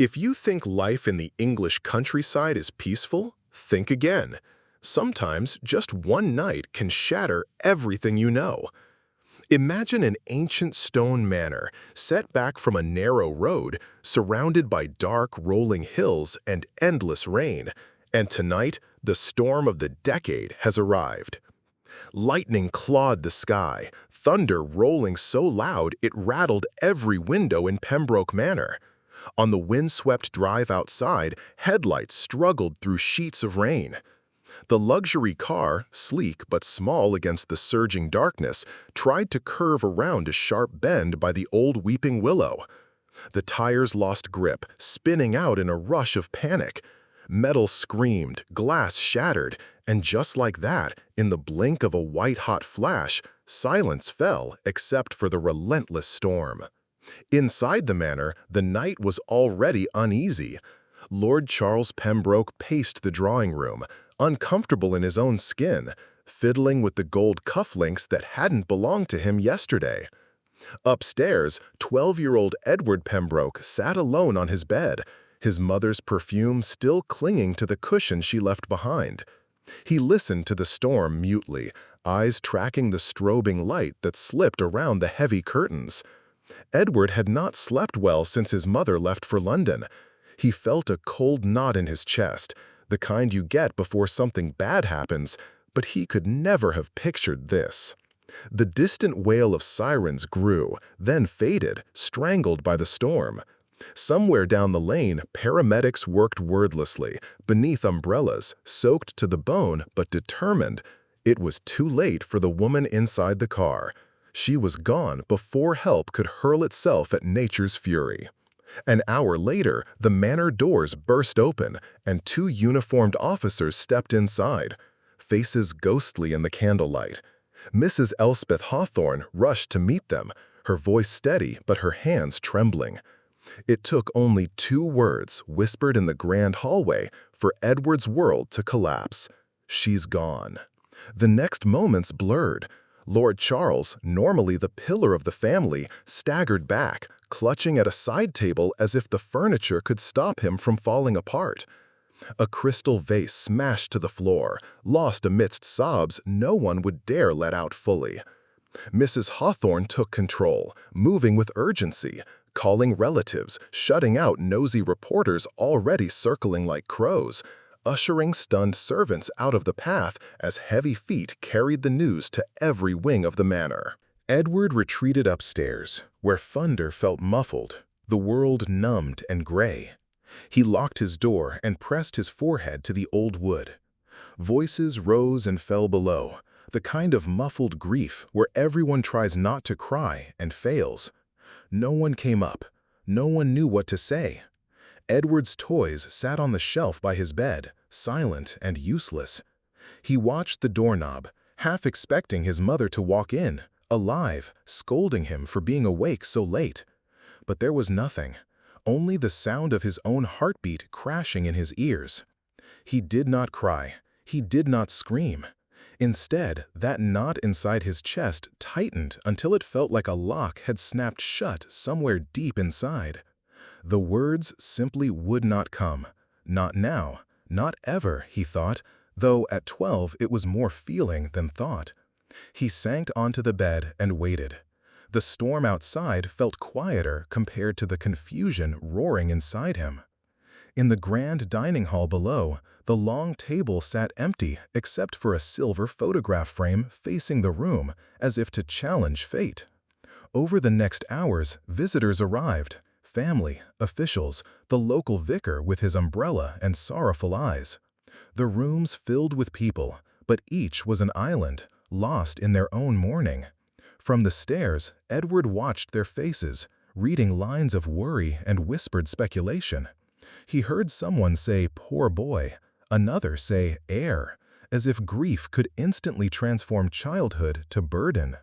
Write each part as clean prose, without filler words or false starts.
If you think life in the English countryside is peaceful, think again. Sometimes just one night can shatter everything you know. Imagine an ancient stone manor set back from a narrow road, surrounded by dark, rolling hills and endless rain. And tonight, the storm of the decade has arrived. Lightning clawed the sky, thunder rolling so loud it rattled every window in Pembroke Manor. On the windswept drive outside, headlights struggled through sheets of rain. The luxury car, sleek but small against the surging darkness, tried to curve around a sharp bend by the old weeping willow. The tires lost grip, spinning out in a rush of panic. Metal screamed, glass shattered, and just like that, in the blink of a white-hot flash, silence fell except for the relentless storm. Inside the manor, the night was already uneasy. Lord Charles Pembroke paced the drawing room, uncomfortable in his own skin, fiddling with the gold cufflinks that hadn't belonged to him yesterday. Upstairs, 12-year-old Edward Pembroke sat alone on his bed, his mother's perfume still clinging to the cushion she left behind. He listened to the storm mutely, eyes tracking the strobing light that slipped around the heavy curtains. Edward had not slept well since his mother left for London. He felt a cold knot in his chest, the kind you get before something bad happens, but he could never have pictured this. The distant wail of sirens grew, then faded, strangled by the storm. Somewhere down the lane, paramedics worked wordlessly, beneath umbrellas, soaked to the bone but determined. It was too late for the woman inside the car. She was gone before help could hurl itself at nature's fury. An hour later, the manor doors burst open, and two uniformed officers stepped inside, faces ghostly in the candlelight. Mrs. Elspeth Hawthorne rushed to meet them, her voice steady but her hands trembling. It took only 2 words, whispered in the grand hallway, for Edward's world to collapse. "She's gone." The next moments blurred. Lord Charles, normally the pillar of the family, staggered back, clutching at a side table as if the furniture could stop him from falling apart. A crystal vase smashed to the floor, lost amidst sobs no one would dare let out fully. Mrs. Hawthorne took control, moving with urgency, calling relatives, shutting out nosy reporters already circling like crows, ushering stunned servants out of the path as heavy feet carried the news to every wing of the manor. Edward retreated upstairs, where thunder felt muffled, the world numbed and gray. He locked his door and pressed his forehead to the old wood. Voices rose and fell below, the kind of muffled grief where everyone tries not to cry and fails. No one came up. No one knew what to say. Edward's toys sat on the shelf by his bed, silent and useless. He watched the doorknob, half expecting his mother to walk in, alive, scolding him for being awake so late. But there was nothing, only the sound of his own heartbeat crashing in his ears. He did not cry. He did not scream. Instead, that knot inside his chest tightened until it felt like a lock had snapped shut somewhere deep inside. The words simply would not come. Not now, not ever, he thought, though at 12 it was more feeling than thought. He sank onto the bed and waited. The storm outside felt quieter compared to the confusion roaring inside him. In the grand dining hall below, the long table sat empty except for a silver photograph frame facing the room, as if to challenge fate. Over the next hours, visitors arrived. Family, officials, the local vicar with his umbrella and sorrowful eyes. The rooms filled with people, but each was an island, lost in their own mourning. From the stairs, Edward watched their faces, reading lines of worry and whispered speculation. He heard someone say, "Poor boy," another say, "Heir," as if grief could instantly transform childhood to burden.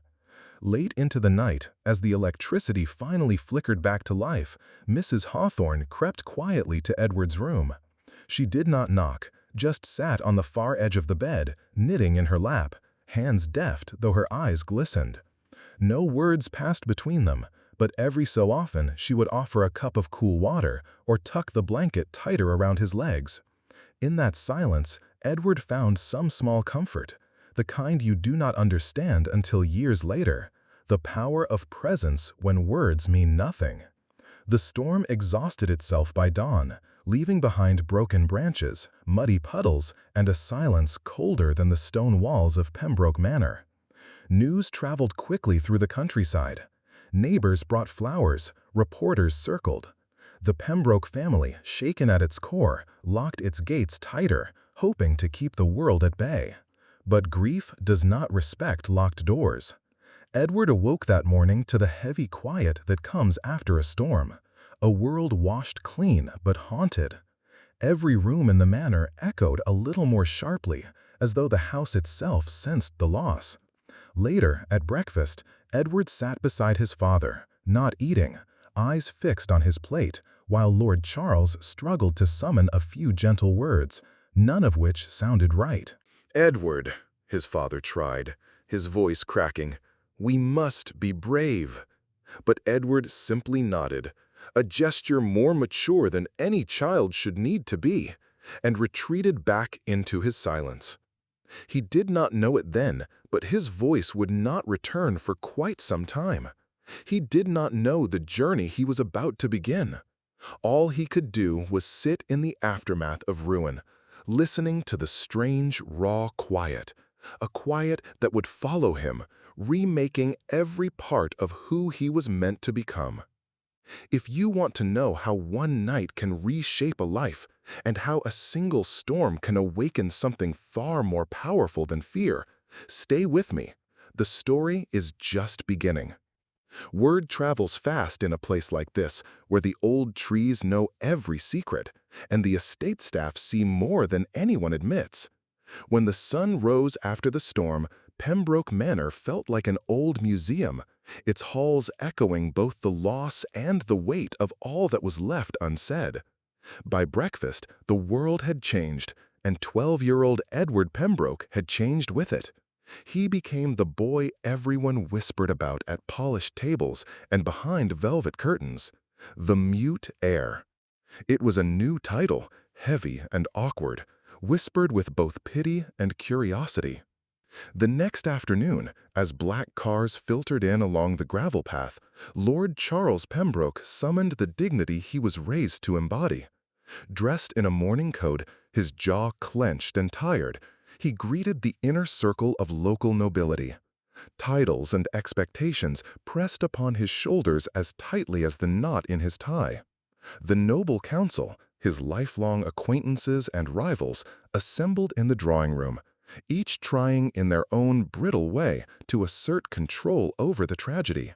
Late into the night, as the electricity finally flickered back to life, Mrs. Hawthorne crept quietly to Edward's room. She did not knock, just sat on the far edge of the bed, knitting in her lap, hands deft though her eyes glistened. No words passed between them, but every so often she would offer a cup of cool water or tuck the blanket tighter around his legs. In that silence, Edward found some small comfort, the kind you do not understand until years later, the power of presence when words mean nothing. The storm exhausted itself by dawn, leaving behind broken branches, muddy puddles, and a silence colder than the stone walls of Pembroke Manor. News traveled quickly through the countryside. Neighbors brought flowers, reporters circled. The Pembroke family, shaken at its core, locked its gates tighter, hoping to keep the world at bay. But grief does not respect locked doors. Edward awoke that morning to the heavy quiet that comes after a storm, a world washed clean but haunted. Every room in the manor echoed a little more sharply, as though the house itself sensed the loss. Later, at breakfast, Edward sat beside his father, not eating, eyes fixed on his plate, while Lord Charles struggled to summon a few gentle words, none of which sounded right. "Edward," his father tried, his voice cracking, "we must be brave." But Edward simply nodded, a gesture more mature than any child should need to be, and retreated back into his silence. He did not know it then, but his voice would not return for quite some time. He did not know the journey he was about to begin. All he could do was sit in the aftermath of ruin, listening to the strange, raw quiet, a quiet that would follow him, remaking every part of who he was meant to become. If you want to know how one night can reshape a life, and how a single storm can awaken something far more powerful than fear, stay with me. The story is just beginning. Word travels fast in a place like this, where the old trees know every secret, and the estate staff see more than anyone admits. When the sun rose after the storm, Pembroke Manor felt like an old museum, its halls echoing both the loss and the weight of all that was left unsaid. By breakfast, the world had changed, and 12-year-old Edward Pembroke had changed with it. He became the boy everyone whispered about at polished tables and behind velvet curtains, the mute heir. It was a new title, heavy and awkward, whispered with both pity and curiosity. The next afternoon, as black cars filtered in along the gravel path, Lord Charles Pembroke summoned the dignity he was raised to embody. Dressed in a morning coat, his jaw clenched and tired, he greeted the inner circle of local nobility. Titles and expectations pressed upon his shoulders as tightly as the knot in his tie. The noble council, his lifelong acquaintances and rivals, assembled in the drawing room, each trying in their own brittle way to assert control over the tragedy.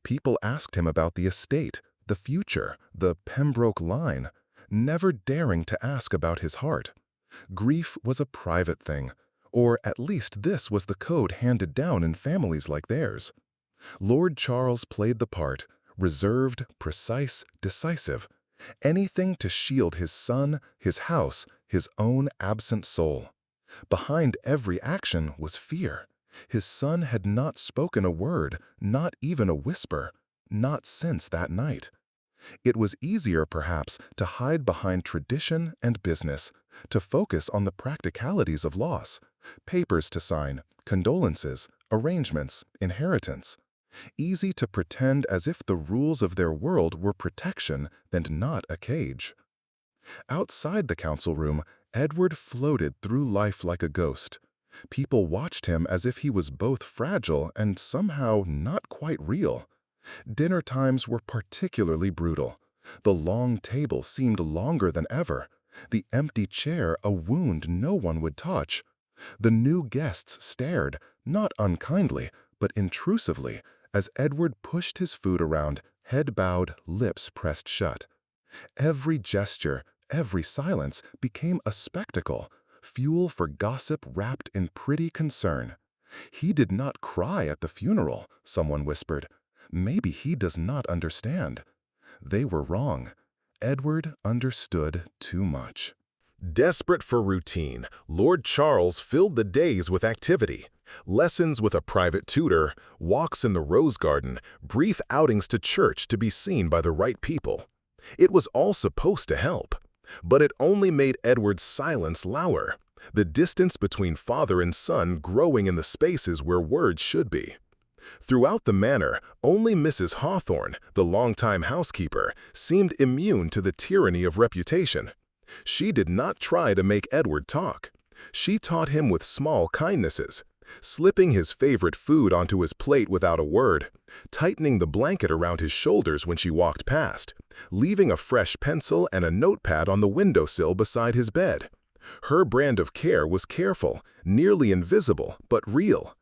People asked him about the estate, the future, the Pembroke line, never daring to ask about his heart. Grief was a private thing, or at least this was the code handed down in families like theirs. Lord Charles played the part, reserved, precise, decisive, anything to shield his son, his house, his own absent soul. Behind every action was fear. His son had not spoken a word, not even a whisper, not since that night. It was easier, perhaps, to hide behind tradition and business, to focus on the practicalities of loss, papers to sign, condolences, arrangements, inheritance. Easy to pretend as if the rules of their world were protection and not a cage. Outside the council room, Edward floated through life like a ghost. People watched him as if he was both fragile and somehow not quite real. Dinner times were particularly brutal. The long table seemed longer than ever, the empty chair a wound no one would touch. The new guests stared, not unkindly, but intrusively, as Edward pushed his food around, head bowed, lips pressed shut. Every gesture, every silence became a spectacle, fuel for gossip wrapped in pretty concern. "He did not cry at the funeral," someone whispered. "Maybe he does not understand." They were wrong. Edward understood too much. Desperate for routine, Lord Charles filled the days with activity. Lessons with a private tutor, walks in the rose garden, brief outings to church to be seen by the right people. It was all supposed to help. But it only made Edward's silence louder, the distance between father and son growing in the spaces where words should be. Throughout the manor, only Mrs. Hawthorne, the longtime housekeeper, seemed immune to the tyranny of reputation. She did not try to make Edward talk. She taught him with small kindnesses, slipping his favorite food onto his plate without a word, tightening the blanket around his shoulders when she walked past, leaving a fresh pencil and a notepad on the windowsill beside his bed. Her brand of care was careful, nearly invisible, but real.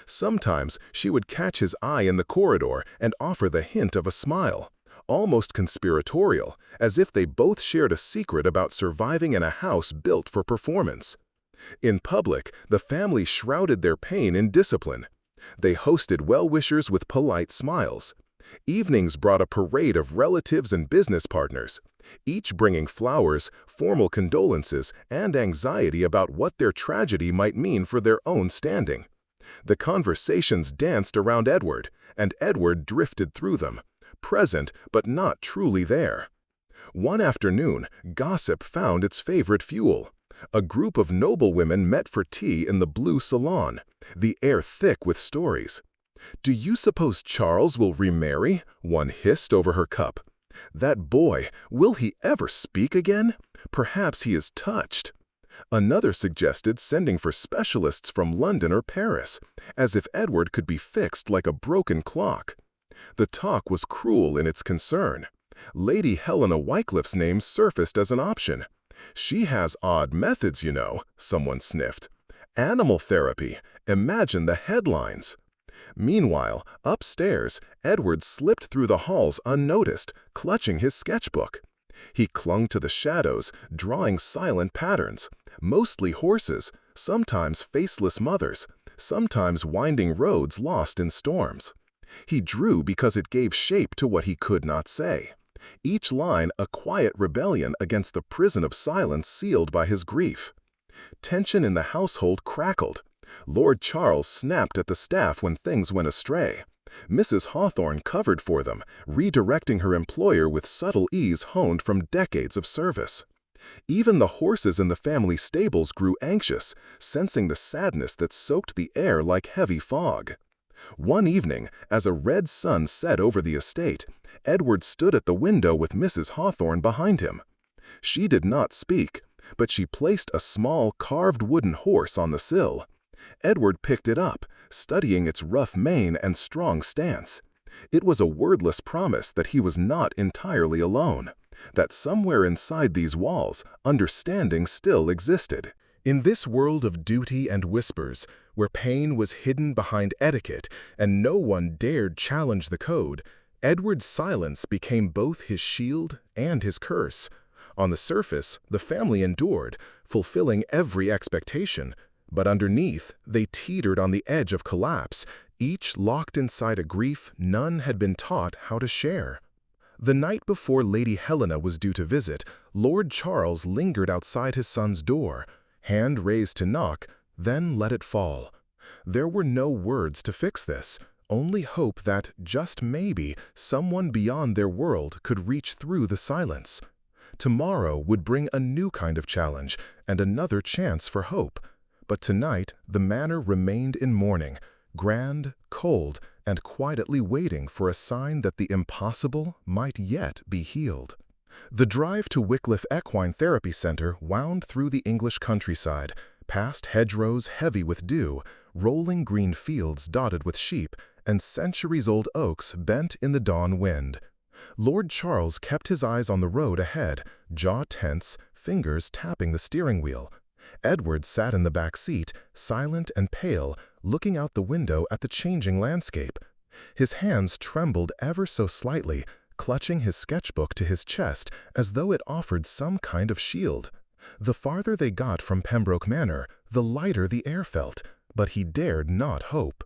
Sometimes she would catch his eye in the corridor and offer the hint of a smile, almost conspiratorial, as if they both shared a secret about surviving in a house built for performance. In public, the family shrouded their pain in discipline. They hosted well-wishers with polite smiles. Evenings brought a parade of relatives and business partners, each bringing flowers, formal condolences, and anxiety about what their tragedy might mean for their own standing. The conversations danced around Edward, and Edward drifted through them, present but not truly there. One afternoon, gossip found its favorite fuel. A group of noblewomen met for tea in the blue salon, the air thick with stories. "Do you suppose Charles will remarry?" one hissed over her cup. "That boy, will he ever speak again? Perhaps he is touched." Another suggested sending for specialists from London or Paris, as if Edward could be fixed like a broken clock. The talk was cruel in its concern. Lady Helena Wycliffe's name surfaced as an option. "She has odd methods, you know," someone sniffed. "Animal therapy, imagine the headlines." Meanwhile, upstairs, Edward slipped through the halls unnoticed, clutching his sketchbook. He clung to the shadows, drawing silent patterns, mostly horses, sometimes faceless mothers, sometimes winding roads lost in storms. He drew because it gave shape to what he could not say. Each line a quiet rebellion against the prison of silence sealed by his grief. Tension in the household crackled. Lord Charles snapped at the staff when things went astray. Mrs. Hawthorne covered for them, redirecting her employer with subtle ease honed from decades of service. Even the horses in the family stables grew anxious, sensing the sadness that soaked the air like heavy fog. One evening, as a red sun set over the estate, Edward stood at the window with Mrs. Hawthorne behind him. She did not speak, but she placed a small carved wooden horse on the sill. Edward picked it up, studying its rough mane and strong stance. It was a wordless promise that he was not entirely alone, that somewhere inside these walls, understanding still existed. In this world of duty and whispers, where pain was hidden behind etiquette and no one dared challenge the code, Edward's silence became both his shield and his curse. On the surface, the family endured, fulfilling every expectation, but underneath, they teetered on the edge of collapse, each locked inside a grief none had been taught how to share. The night before Lady Helena was due to visit, Lord Charles lingered outside his son's door, hand raised to knock, then let it fall. There were no words to fix this, only hope that, just maybe, someone beyond their world could reach through the silence. Tomorrow would bring a new kind of challenge and another chance for hope. But tonight, the manor remained in mourning, grand, cold, and quietly waiting for a sign that the impossible might yet be healed. The drive to Wycliffe Equine Therapy Center wound through the English countryside, past hedgerows heavy with dew, rolling green fields dotted with sheep, and centuries-old oaks bent in the dawn wind. Lord Charles kept his eyes on the road ahead, jaw tense, fingers tapping the steering wheel. Edward sat in the back seat, silent and pale, looking out the window at the changing landscape. His hands trembled ever so slightly, clutching his sketchbook to his chest as though it offered some kind of shield. The farther they got from Pembroke Manor, the lighter the air felt, but he dared not hope.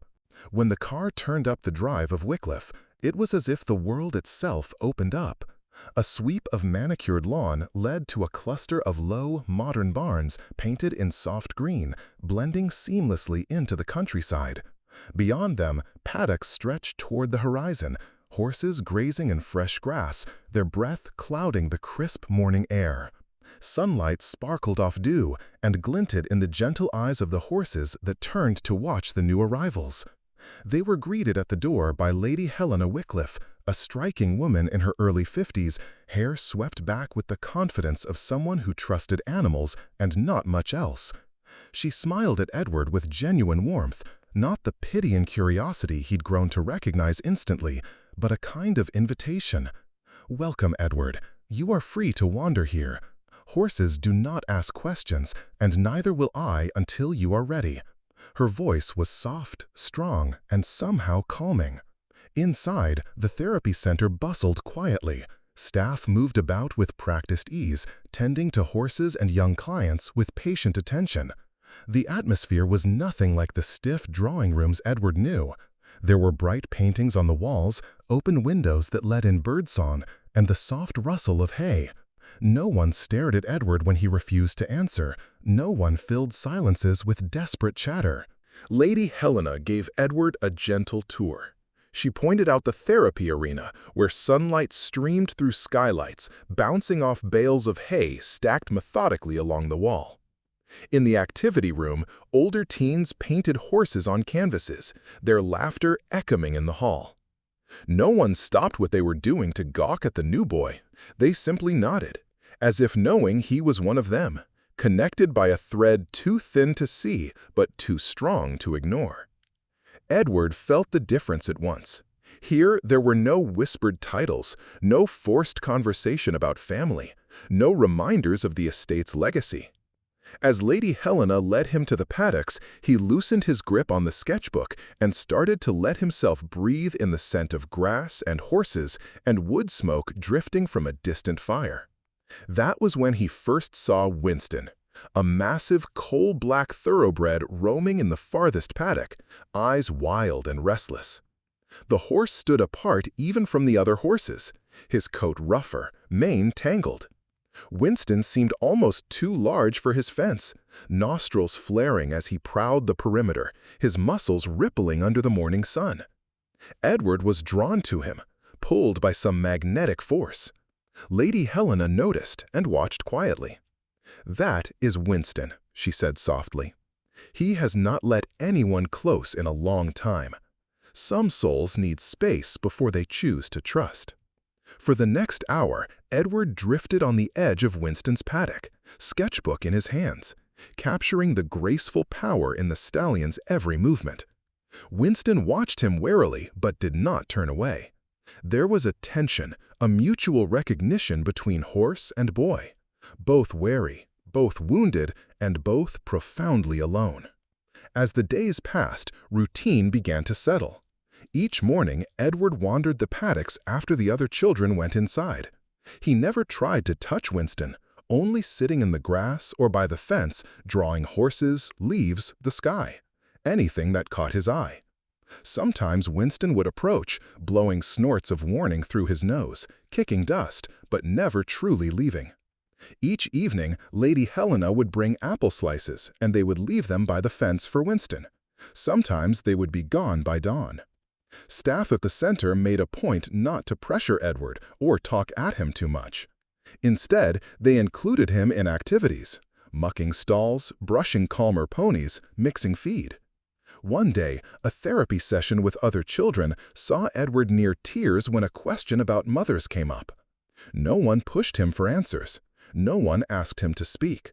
When the car turned up the drive of Wycliffe, it was as if the world itself opened up. A sweep of manicured lawn led to a cluster of low, modern barns painted in soft green, blending seamlessly into the countryside. Beyond them, paddocks stretched toward the horizon, horses grazing in fresh grass, their breath clouding the crisp morning air. Sunlight sparkled off dew and glinted in the gentle eyes of the horses that turned to watch the new arrivals. They were greeted at the door by Lady Helena Wycliffe, a striking woman in her early 50s, hair swept back with the confidence of someone who trusted animals and not much else. She smiled at Edward with genuine warmth, not the pity and curiosity he'd grown to recognize instantly, but a kind of invitation. "Welcome, Edward. You are free to wander here. Horses do not ask questions, and neither will I until you are ready." Her voice was soft, strong, and somehow calming. Inside, the therapy center bustled quietly. Staff moved about with practiced ease, tending to horses and young clients with patient attention. The atmosphere was nothing like the stiff drawing rooms Edward knew. There were bright paintings on the walls, open windows that let in birdsong, and the soft rustle of hay. No one stared at Edward when he refused to answer. No one filled silences with desperate chatter. Lady Helena gave Edward a gentle tour. She pointed out the therapy arena, where sunlight streamed through skylights, bouncing off bales of hay stacked methodically along the wall. In the activity room, older teens painted horses on canvases, their laughter echoing in the hall. No one stopped what they were doing to gawk at the new boy. They simply nodded, as if knowing he was one of them, connected by a thread too thin to see but too strong to ignore. Edward felt the difference at once. Here there were no whispered titles, no forced conversation about family, no reminders of the estate's legacy. As Lady Helena led him to the paddocks, he loosened his grip on the sketchbook and started to let himself breathe in the scent of grass and horses and wood smoke drifting from a distant fire. That was when he first saw Winston, a massive coal-black thoroughbred roaming in the farthest paddock, eyes wild and restless. The horse stood apart even from the other horses, his coat rougher, mane tangled. Winston seemed almost too large for his fence, nostrils flaring as he prowled the perimeter, his muscles rippling under the morning sun. Edward was drawn to him, pulled by some magnetic force. Lady Helena noticed and watched quietly. "That is Winston," she said softly. "He has not let anyone close in a long time. Some souls need space before they choose to trust." For the next hour, Edward drifted on the edge of Winston's paddock, sketchbook in his hands, capturing the graceful power in the stallion's every movement. Winston watched him warily but did not turn away. There was a tension, a mutual recognition between horse and boy, both wary, both wounded, and both profoundly alone. As the days passed, routine began to settle. Each morning, Edward wandered the paddocks after the other children went inside. He never tried to touch Winston, only sitting in the grass or by the fence, drawing horses, leaves, the sky, anything that caught his eye. Sometimes Winston would approach, blowing snorts of warning through his nose, kicking dust, but never truly leaving. Each evening, Lady Helena would bring apple slices, and they would leave them by the fence for Winston. Sometimes they would be gone by dawn. Staff at the center made a point not to pressure Edward or talk at him too much. Instead, they included him in activities, mucking stalls, brushing calmer ponies, mixing feed. One day, a therapy session with other children saw Edward near tears when a question about mothers came up. No one pushed him for answers. No one asked him to speak.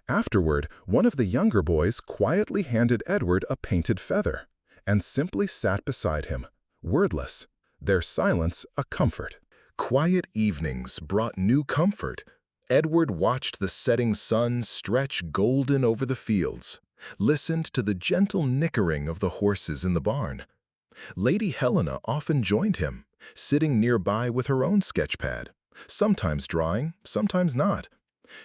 Afterward, one of the younger boys quietly handed Edward a painted feather and simply sat beside him, wordless, their silence a comfort. Quiet evenings brought new comfort. Edward watched the setting sun stretch golden over the fields, listened to the gentle nickering of the horses in the barn. Lady Helena often joined him, sitting nearby with her own sketchpad, sometimes drawing, sometimes not.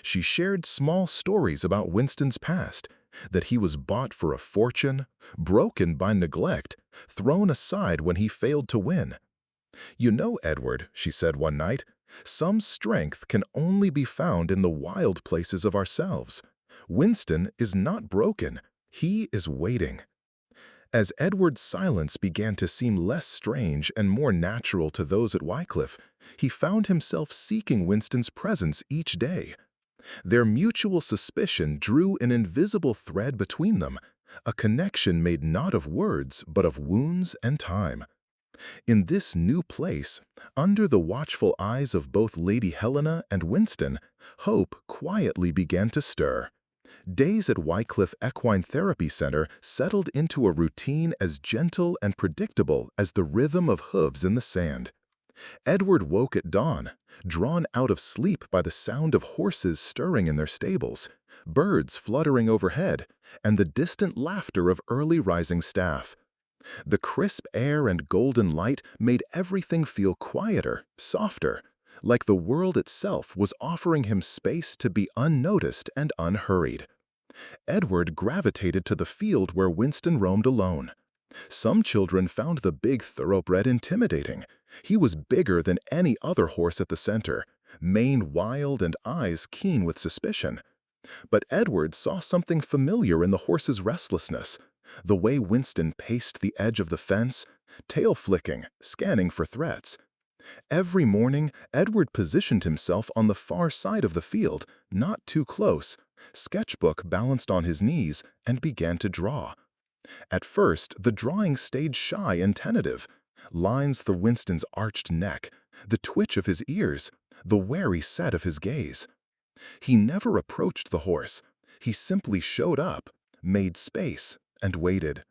She shared small stories about Winston's past, that he was bought for a fortune, broken by neglect, thrown aside when he failed to win. "You know, Edward," she said one night, Some strength can only be found in the wild places of ourselves. Winston is not broken. He is waiting. As Edward's silence began to seem less strange and more natural to those at Wycliffe, he found himself seeking Winston's presence each day. Their mutual suspicion drew an invisible thread between them, a connection made not of words but of wounds and time. In this new place, under the watchful eyes of both Lady Helena and Winston, hope quietly began to stir. Days at Wycliffe Equine Therapy Center settled into a routine as gentle and predictable as the rhythm of hooves in the sand. Edward woke at dawn, drawn out of sleep by the sound of horses stirring in their stables, birds fluttering overhead, and the distant laughter of early rising staff. The crisp air and golden light made everything feel quieter, softer, like the world itself was offering him space to be unnoticed and unhurried. Edward gravitated to the field where Winston roamed alone. Some children found the big thoroughbred intimidating. He was bigger than any other horse at the center, mane wild and eyes keen with suspicion. But Edward saw something familiar in the horse's restlessness, the way Winston paced the edge of the fence, tail flicking, scanning for threats. Every morning, Edward positioned himself on the far side of the field, not too close, sketchbook balanced on his knees, and began to draw. At first, the drawing stayed shy and tentative. Lines through Winston's arched neck, the twitch of his ears, the wary set of his gaze. He never approached the horse. He simply showed up, made space, and waited.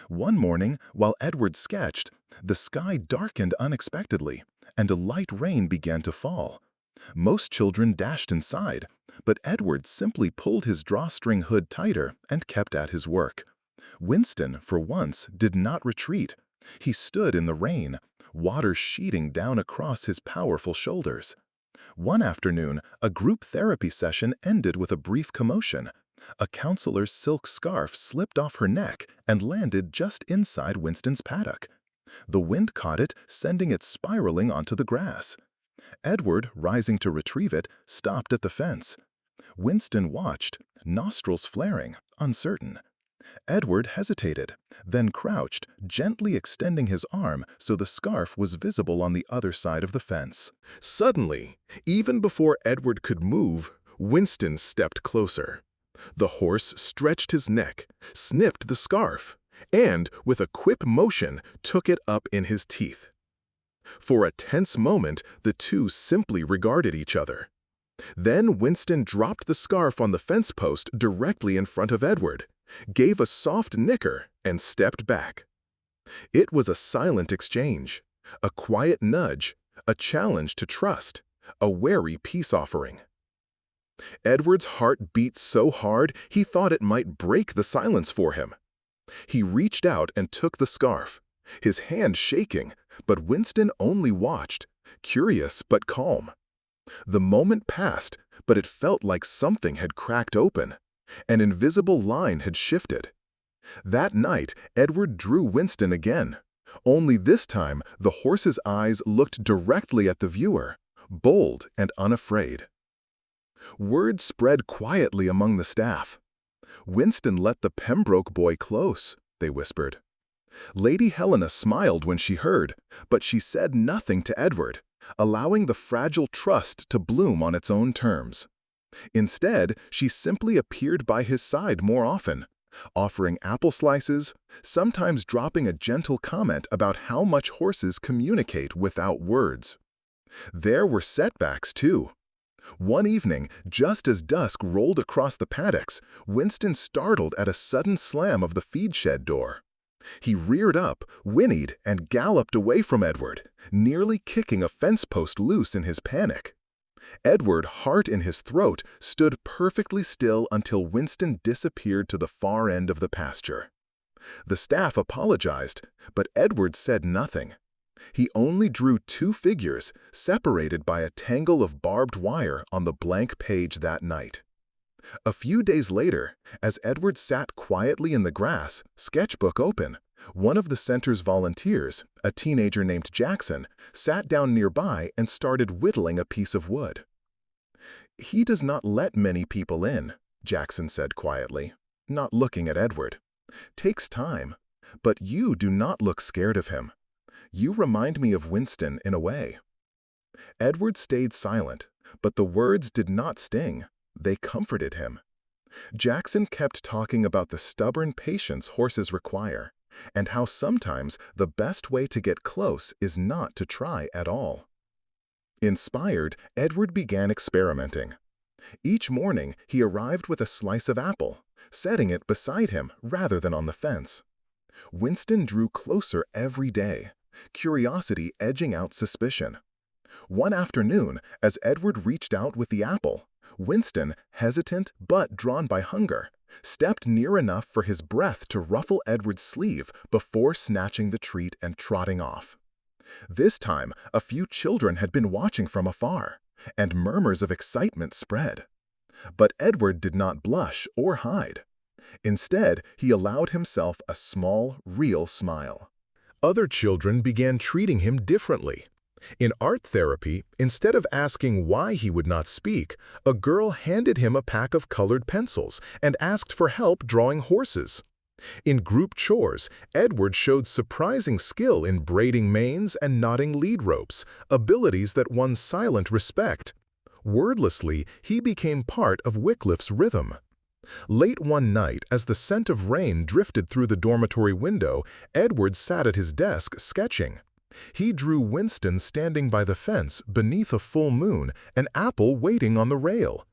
One morning, while Edward sketched, the sky darkened unexpectedly, and a light rain began to fall. Most children dashed inside, but Edward simply pulled his drawstring hood tighter and kept at his work. Winston, for once, did not retreat. He stood in the rain, water sheeting down across his powerful shoulders. One afternoon, a group therapy session ended with a brief commotion. A counselor's silk scarf slipped off her neck and landed just inside Winston's paddock. The wind caught it, sending it spiraling onto the grass. Edward, rising to retrieve it, stopped at the fence. Winston watched, nostrils flaring, uncertain. Edward hesitated, then crouched, gently extending his arm so the scarf was visible on the other side of the fence. Suddenly, even before Edward could move, Winston stepped closer. The horse stretched his neck, snipped the scarf, and, with a quick motion, took it up in his teeth. For a tense moment, the two simply regarded each other. Then Winston dropped the scarf on the fence post directly in front of Edward, gave a soft nicker, and stepped back. It was a silent exchange, a quiet nudge, a challenge to trust, a wary peace offering. Edward's heart beat so hard he thought it might break the silence for him. He reached out and took the scarf, his hand shaking, but Winston only watched, curious but calm. The moment passed, but it felt like something had cracked open. An invisible line had shifted. That night, Edward drew Winston again. Only this time, the horse's eyes looked directly at the viewer, bold and unafraid. Word spread quietly among the staff. "Winston let the Pembroke boy close," they whispered. Lady Helena smiled when she heard, but she said nothing to Edward, allowing the fragile trust to bloom on its own terms. Instead, she simply appeared by his side more often, offering apple slices, sometimes dropping a gentle comment about how much horses communicate without words. There were setbacks, too. One evening, just as dusk rolled across the paddocks, Winston startled at a sudden slam of the feed shed door. He reared up, whinnied, and galloped away from Edward, nearly kicking a fence post loose in his panic. Edward, heart in his throat, stood perfectly still until Winston disappeared to the far end of the pasture. The staff apologized, but Edward said nothing. He only drew two figures, separated by a tangle of barbed wire on the blank page that night. A few days later, as Edward sat quietly in the grass, sketchbook open, One of the center's volunteers, a teenager named Jackson, sat down nearby and started whittling a piece of wood. "He does not let many people in," Jackson said quietly, not looking at Edward. "Takes time, but you do not look scared of him. You remind me of Winston in a way." Edward stayed silent, but the words did not sting. They comforted him. Jackson kept talking about the stubborn patience horses require, and how sometimes the best way to get close is not to try at all. Inspired, Edward began experimenting. Each morning, he arrived with a slice of apple, setting it beside him rather than on the fence. Winston drew closer every day, curiosity edging out suspicion. One afternoon, as Edward reached out with the apple, Winston, hesitant but drawn by hunger, stepped near enough for his breath to ruffle Edward's sleeve before snatching the treat and trotting off. This time, a few children had been watching from afar, and murmurs of excitement spread. But Edward did not blush or hide. Instead, he allowed himself a small, real smile. Other children began treating him differently. In art therapy, instead of asking why he would not speak, a girl handed him a pack of colored pencils and asked for help drawing horses. In group chores, Edward showed surprising skill in braiding manes and knotting lead ropes, abilities that won silent respect. Wordlessly, he became part of Wycliffe's rhythm. Late one night, as the scent of rain drifted through the dormitory window, Edward sat at his desk sketching. He drew Winston standing by the fence beneath a full moon, an apple waiting on the rail.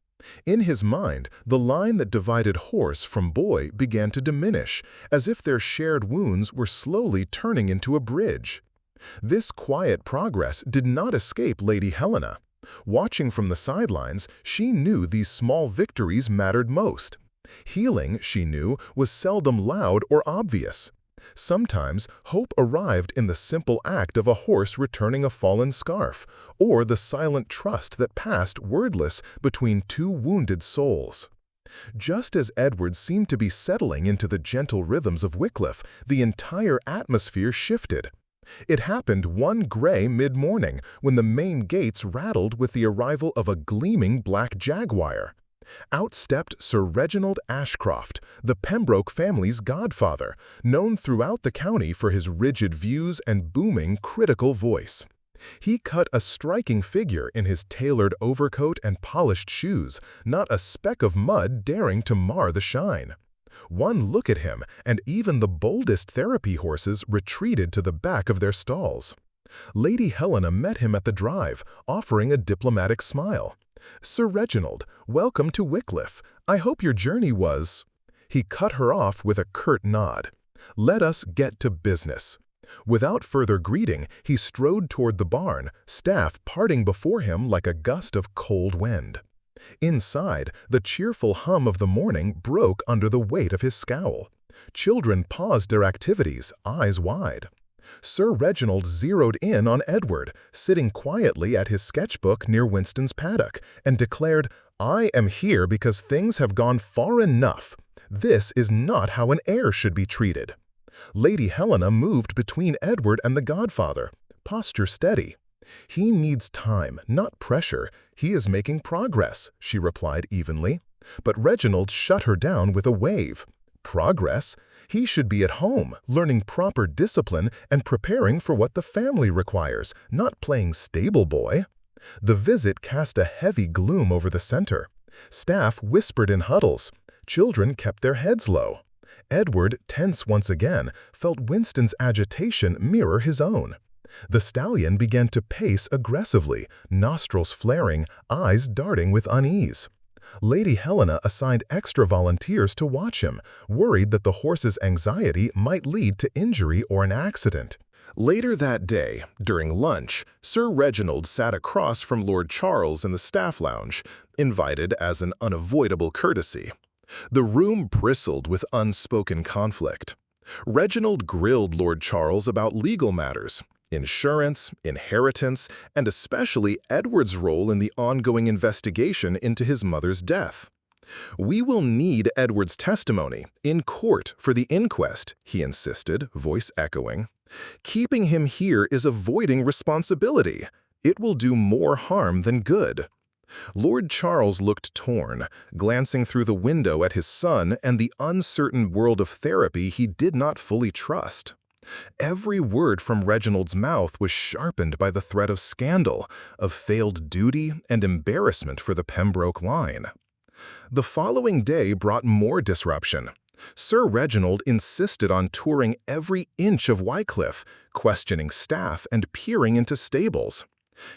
In his mind, the line that divided horse from boy began to diminish, as if their shared wounds were slowly turning into a bridge. This quiet progress did not escape Lady Helena. Watching from the sidelines, she knew these small victories mattered most. Healing, she knew, was seldom loud or obvious. Sometimes, hope arrived in the simple act of a horse returning a fallen scarf, or the silent trust that passed wordless between two wounded souls. Just as Edward seemed to be settling into the gentle rhythms of Wycliffe, the entire atmosphere shifted. It happened one gray mid-morning when the main gates rattled with the arrival of a gleaming black jaguar. Out stepped Sir Reginald Ashcroft, the Pembroke family's godfather, known throughout the county for his rigid views and booming, critical voice. He cut a striking figure in his tailored overcoat and polished shoes, not a speck of mud daring to mar the shine. One look at him, and even the boldest therapy horses retreated to the back of their stalls. Lady Helena met him at the drive, offering a diplomatic smile. "Sir Reginald, welcome to Wycliffe. I hope your journey was—" He cut her off with a curt nod. "Let us get to business." Without further greeting, he strode toward the barn, staff parting before him like a gust of cold wind. Inside, the cheerful hum of the morning broke under the weight of his scowl. Children paused their activities, eyes wide. Sir Reginald zeroed in on Edward, sitting quietly at his sketchbook near Winston's paddock, and declared, "I am here because things have gone far enough. This is not how an heir should be treated." Lady Helena moved between Edward and the godfather, posture steady. "He needs time, not pressure. He is making progress," she replied evenly. But Reginald shut her down with a wave. "Progress? He should be at home, learning proper discipline and preparing for what the family requires, not playing stable boy." The visit cast a heavy gloom over the center. Staff whispered in huddles. Children kept their heads low. Edward, tense once again, felt Winston's agitation mirror his own. The stallion began to pace aggressively, nostrils flaring, eyes darting with unease. Lady Helena assigned extra volunteers to watch him, worried that the horse's anxiety might lead to injury or an accident. Later that day, during lunch, Sir Reginald sat across from Lord Charles in the staff lounge, invited as an unavoidable courtesy. The room bristled with unspoken conflict. Reginald grilled Lord Charles about legal matters, insurance, inheritance, and especially Edward's role in the ongoing investigation into his mother's death. "We will need Edward's testimony in court for the inquest," he insisted, voice echoing. "Keeping him here is avoiding responsibility. It will do more harm than good." Lord Charles looked torn, glancing through the window at his son and the uncertain world of therapy he did not fully trust. Every word from Reginald's mouth was sharpened by the threat of scandal, of failed duty, and embarrassment for the Pembroke line. The following day brought more disruption. Sir Reginald insisted on touring every inch of Wycliffe, questioning staff and peering into stables.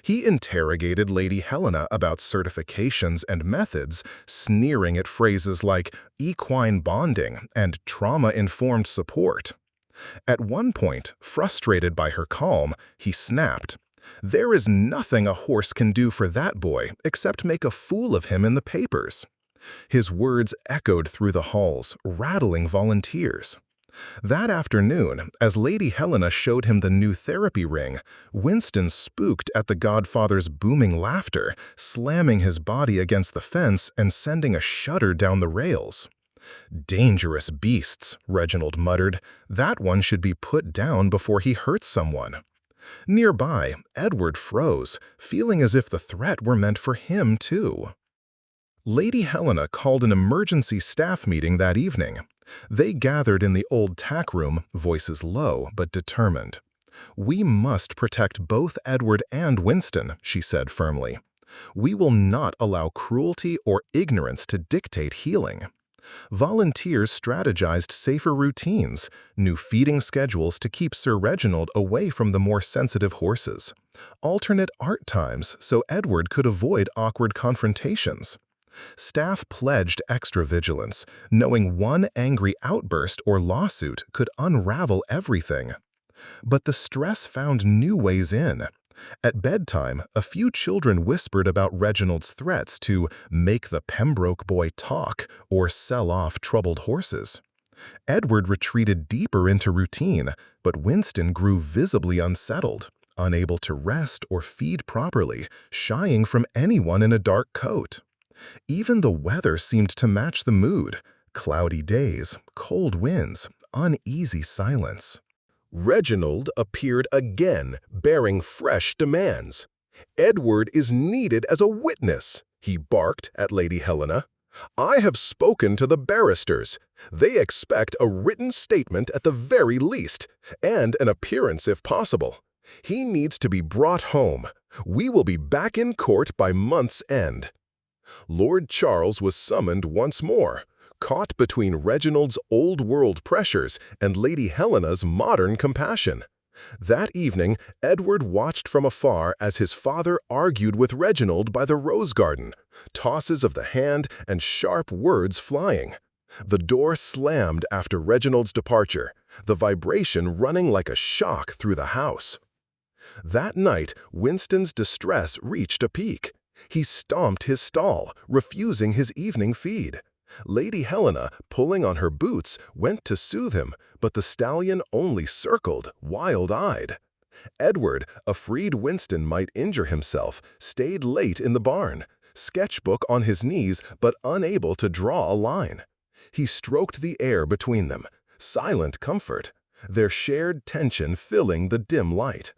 He interrogated Lady Helena about certifications and methods, sneering at phrases like equine bonding and trauma-informed support. At one point, frustrated by her calm, he snapped, "There is nothing a horse can do for that boy except make a fool of him in the papers." His words echoed through the halls, rattling volunteers. That afternoon, as Lady Helena showed him the new therapy ring, Winston spooked at the godfather's booming laughter, slamming his body against the fence and sending a shudder down the rails. "Dangerous beasts," Reginald muttered. "That one should be put down before he hurts someone." Nearby, Edward froze, feeling as if the threat were meant for him too. Lady Helena called an emergency staff meeting that evening. They gathered in the old tack room, voices low but determined. "We must protect both Edward and Winston," she said firmly. "We will not allow cruelty or ignorance to dictate healing." Volunteers strategized safer routines, new feeding schedules to keep Sir Reginald away from the more sensitive horses, alternate art times so Edward could avoid awkward confrontations. Staff pledged extra vigilance, knowing one angry outburst or lawsuit could unravel everything. But the stress found new ways in. At bedtime, a few children whispered about Reginald's threats to make the Pembroke boy talk or sell off troubled horses. Edward retreated deeper into routine, but Winston grew visibly unsettled, unable to rest or feed properly, shying from anyone in a dark coat. Even the weather seemed to match the mood: cloudy days, cold winds, uneasy silence. Reginald appeared again, bearing fresh demands. "Edward is needed as a witness," he barked at Lady Helena. "I have spoken to the barristers. They expect a written statement at the very least, and an appearance if possible. He needs to be brought home. We will be back in court by month's end." Lord Charles was summoned once more, caught between Reginald's old-world pressures and Lady Helena's modern compassion. That evening, Edward watched from afar as his father argued with Reginald by the rose garden, tosses of the hand and sharp words flying. The door slammed after Reginald's departure, the vibration running like a shock through the house. That night, Winston's distress reached a peak. He stomped his stall, refusing his evening feed. Lady Helena, pulling on her boots, went to soothe him, but the stallion only circled, wild-eyed. Edward, afraid Winston might injure himself, stayed late in the barn, sketchbook on his knees but unable to draw a line. He stroked the air between them, silent comfort, their shared tension filling the dim light.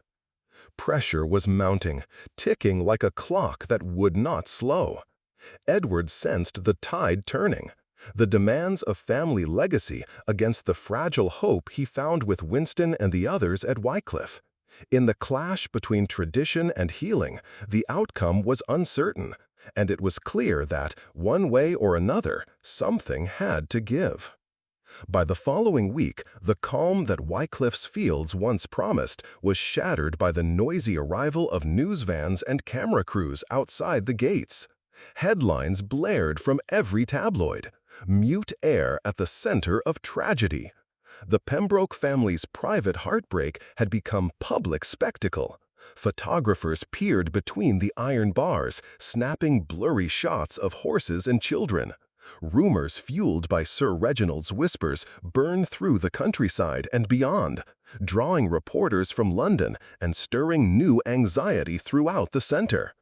Pressure was mounting, ticking like a clock that would not slow. Edward sensed the tide turning, the demands of family legacy against the fragile hope he found with Winston and the others at Wycliffe. In the clash between tradition and healing, the outcome was uncertain, and it was clear that, one way or another, something had to give. By the following week, the calm that Wycliffe's fields once promised was shattered by the noisy arrival of news vans and camera crews outside the gates. Headlines blared from every tabloid, mute air at the center of tragedy. The Pembroke family's private heartbreak had become public spectacle. Photographers peered between the iron bars, snapping blurry shots of horses and children. Rumors fueled by Sir Reginald's whispers burned through the countryside and beyond, drawing reporters from London and stirring new anxiety throughout the center.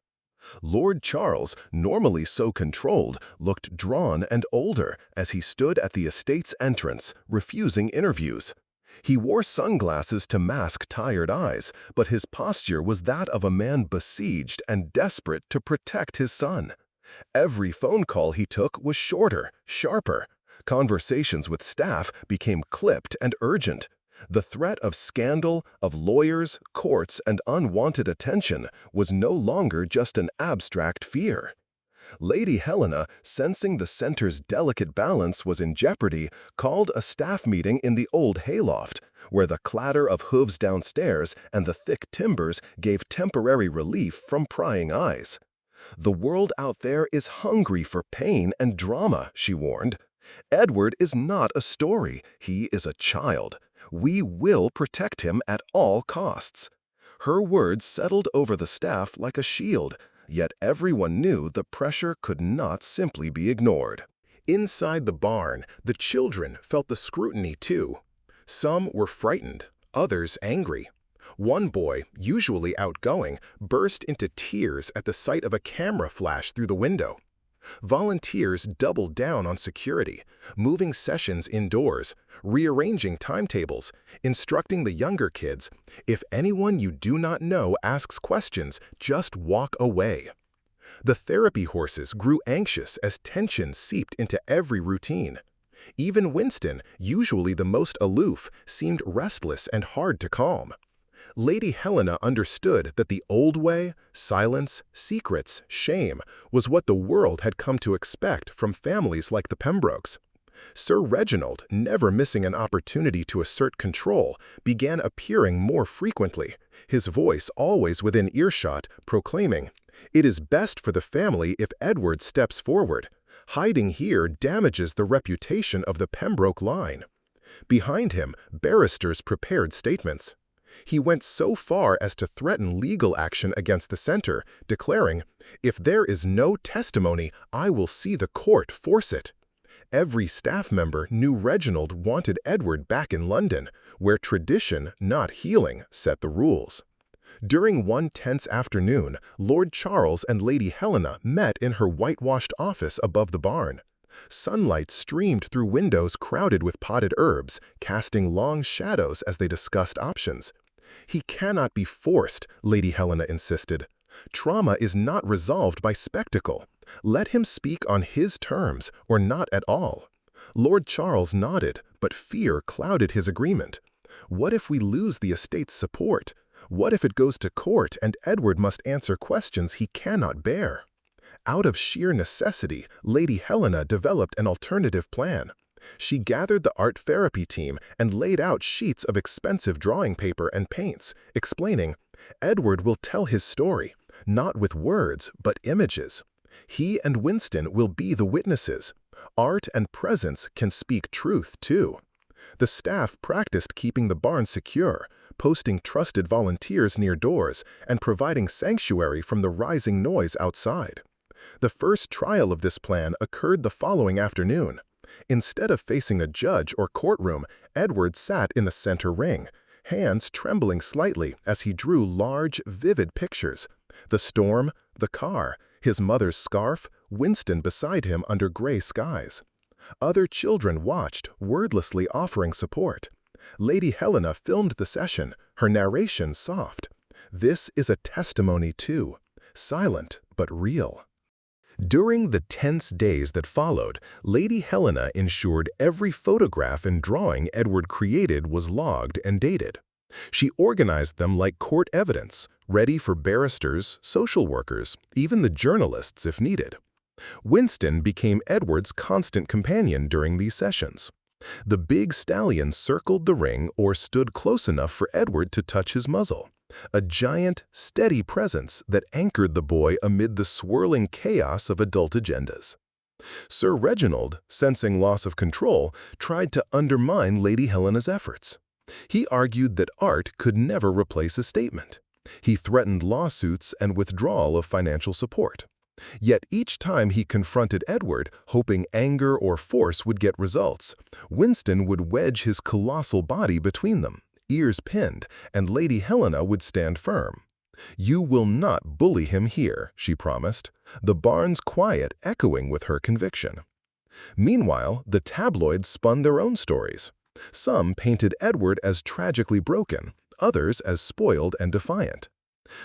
Lord Charles, normally so controlled, looked drawn and older as he stood at the estate's entrance, refusing interviews. He wore sunglasses to mask tired eyes, but his posture was that of a man besieged and desperate to protect his son. Every phone call he took was shorter, sharper. Conversations with staff became clipped and urgent. The threat of scandal, of lawyers, courts, and unwanted attention was no longer just an abstract fear. Lady Helena, sensing the center's delicate balance was in jeopardy, called a staff meeting in the old hayloft, where the clatter of hooves downstairs and the thick timbers gave temporary relief from prying eyes. "The world out there is hungry for pain and drama," she warned. "Edward is not a story, he is a child. We will protect him at all costs." Her words settled over the staff like a shield, yet everyone knew the pressure could not simply be ignored. Inside the barn, the children felt the scrutiny too. Some were frightened, others angry. One boy, usually outgoing, burst into tears at the sight of a camera flash through the window. Volunteers doubled down on security, moving sessions indoors, rearranging timetables, instructing the younger kids, "If anyone you do not know asks questions, just walk away." The therapy horses grew anxious as tension seeped into every routine. Even Winston, usually the most aloof, seemed restless and hard to calm. Lady Helena understood that the old way, silence, secrets, shame, was what the world had come to expect from families like the Pembrokes. Sir Reginald, never missing an opportunity to assert control, began appearing more frequently, his voice always within earshot, proclaiming, "It is best for the family if Edward steps forward. Hiding here damages the reputation of the Pembroke line." Behind him, barristers prepared statements. He went so far as to threaten legal action against the center, declaring, "If there is no testimony, I will see the court force it." Every staff member knew Reginald wanted Edward back in London, where tradition, not healing, set the rules. During one tense afternoon, Lord Charles and Lady Helena met in her whitewashed office above the barn. Sunlight streamed through windows crowded with potted herbs, casting long shadows as they discussed options. "He cannot be forced," Lady Helena insisted. "Trauma is not resolved by spectacle. Let him speak on his terms, or not at all." Lord Charles nodded, but fear clouded his agreement. "What if we lose the estate's support? What if it goes to court and Edward must answer questions he cannot bear?" Out of sheer necessity, Lady Helena developed an alternative plan. She gathered the art therapy team and laid out sheets of expensive drawing paper and paints, explaining, "Edward will tell his story, not with words, but images. He and Winston will be the witnesses. Art and presence can speak truth, too." The staff practiced keeping the barn secure, posting trusted volunteers near doors, and providing sanctuary from the rising noise outside. The first trial of this plan occurred the following afternoon. Instead of facing a judge or courtroom, Edward sat in the center ring, hands trembling slightly as he drew large, vivid pictures. The storm, the car, his mother's scarf, Winston beside him under gray skies. Other children watched, wordlessly offering support. Lady Helena filmed the session, her narration soft. This is a testimony too, silent but real. During the tense days that followed, Lady Helena ensured every photograph and drawing Edward created was logged and dated. She organized them like court evidence, ready for barristers, social workers, even the journalists if needed. Winston became Edward's constant companion during these sessions. The big stallion circled the ring or stood close enough for Edward to touch his muzzle, a giant, steady presence that anchored the boy amid the swirling chaos of adult agendas. Sir Reginald, sensing loss of control, tried to undermine Lady Helena's efforts. He argued that art could never replace a statement. He threatened lawsuits and withdrawal of financial support. Yet each time he confronted Edward, hoping anger or force would get results, Winston would wedge his colossal body between them, ears pinned, and Lady Helena would stand firm. "You will not bully him here," she promised, the barn's quiet echoing with her conviction. Meanwhile, the tabloids spun their own stories. Some painted Edward as tragically broken, others as spoiled and defiant.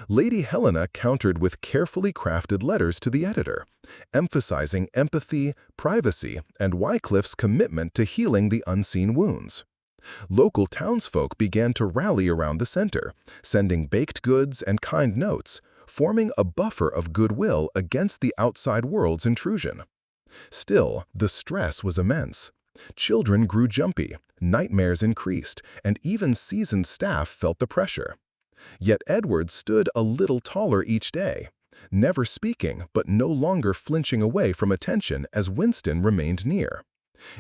Lady Helena countered with carefully crafted letters to the editor, emphasizing empathy, privacy, and Wycliffe's commitment to healing the unseen wounds. Local townsfolk began to rally around the center, sending baked goods and kind notes, forming a buffer of goodwill against the outside world's intrusion. Still, the stress was immense. Children grew jumpy, nightmares increased, and even seasoned staff felt the pressure. Yet Edward stood a little taller each day, never speaking but no longer flinching away from attention as Winston remained near.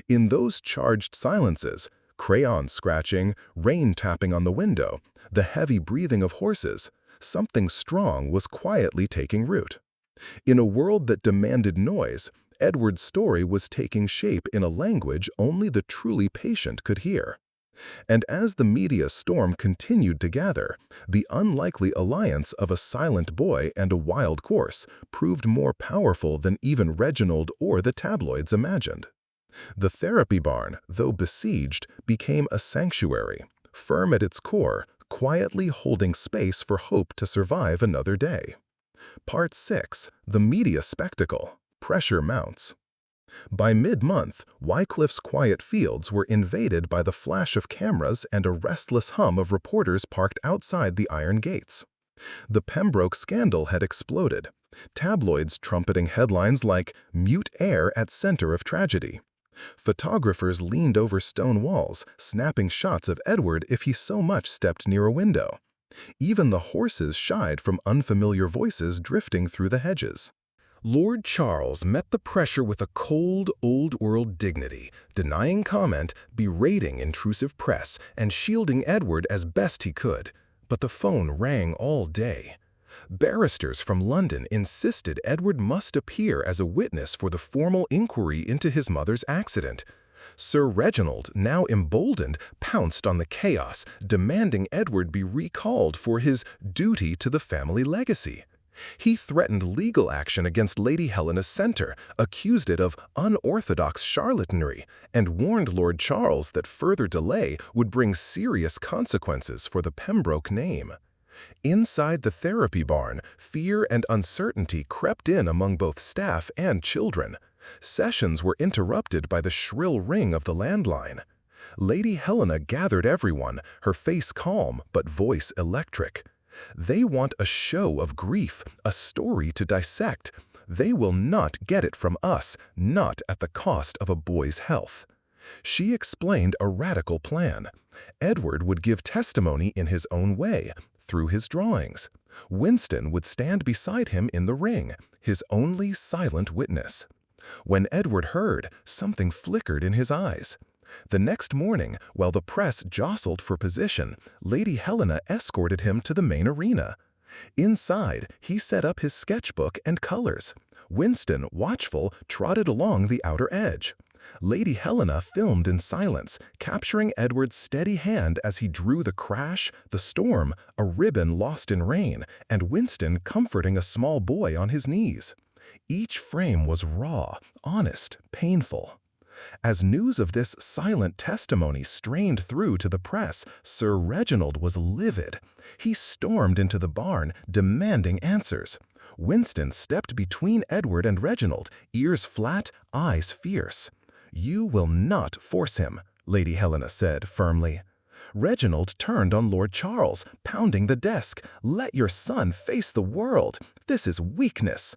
In those charged silences, crayon scratching, rain tapping on the window, the heavy breathing of horses, something strong was quietly taking root. In a world that demanded noise, Edward's story was taking shape in a language only the truly patient could hear. And as the media storm continued to gather, the unlikely alliance of a silent boy and a wild horse proved more powerful than even Reginald or the tabloids imagined. The therapy barn, though besieged, became a sanctuary, firm at its core, quietly holding space for hope to survive another day. Part 6. The Media Spectacle. Pressure mounts. By mid-month, Wycliffe's quiet fields were invaded by the flash of cameras and a restless hum of reporters parked outside the iron gates. The Pembroke scandal had exploded, tabloids trumpeting headlines like "Mute Heir at Center of Tragedy." Photographers leaned over stone walls, snapping shots of Edward if he so much stepped near a window. Even the horses shied from unfamiliar voices drifting through the hedges. Lord Charles met the pressure with a cold, old-world dignity, denying comment, berating intrusive press, and shielding Edward as best he could. But the phone rang all day. Barristers from London insisted Edward must appear as a witness for the formal inquiry into his mother's accident. Sir Reginald, now emboldened, pounced on the chaos, demanding Edward be recalled for his duty to the family legacy. He threatened legal action against Lady Helena's center, accused it of unorthodox charlatanry, and warned Lord Charles that further delay would bring serious consequences for the Pembroke name. Inside the therapy barn, fear and uncertainty crept in among both staff and children. Sessions were interrupted by the shrill ring of the landline. Lady Helena gathered everyone, her face calm but voice electric. They want a show of grief, a story to dissect. They will not get it from us, not at the cost of a boy's health. She explained a radical plan. Edward would give testimony in his own way, through his drawings. Winston would stand beside him in the ring, his only silent witness. When Edward heard, something flickered in his eyes. The next morning, while the press jostled for position, Lady Helena escorted him to the main arena. Inside, he set up his sketchbook and colors. Winston, watchful, trotted along the outer edge. Lady Helena filmed in silence, capturing Edward's steady hand as he drew the crash, the storm, a ribbon lost in rain, and Winston comforting a small boy on his knees. Each frame was raw, honest, painful. As news of this silent testimony strained through to the press, Sir Reginald was livid. He stormed into the barn, demanding answers. Winston stepped between Edward and Reginald, ears flat, eyes fierce. "You will not force him," Lady Helena said firmly. Reginald turned on Lord Charles, pounding the desk. "Let your son face the world. This is weakness."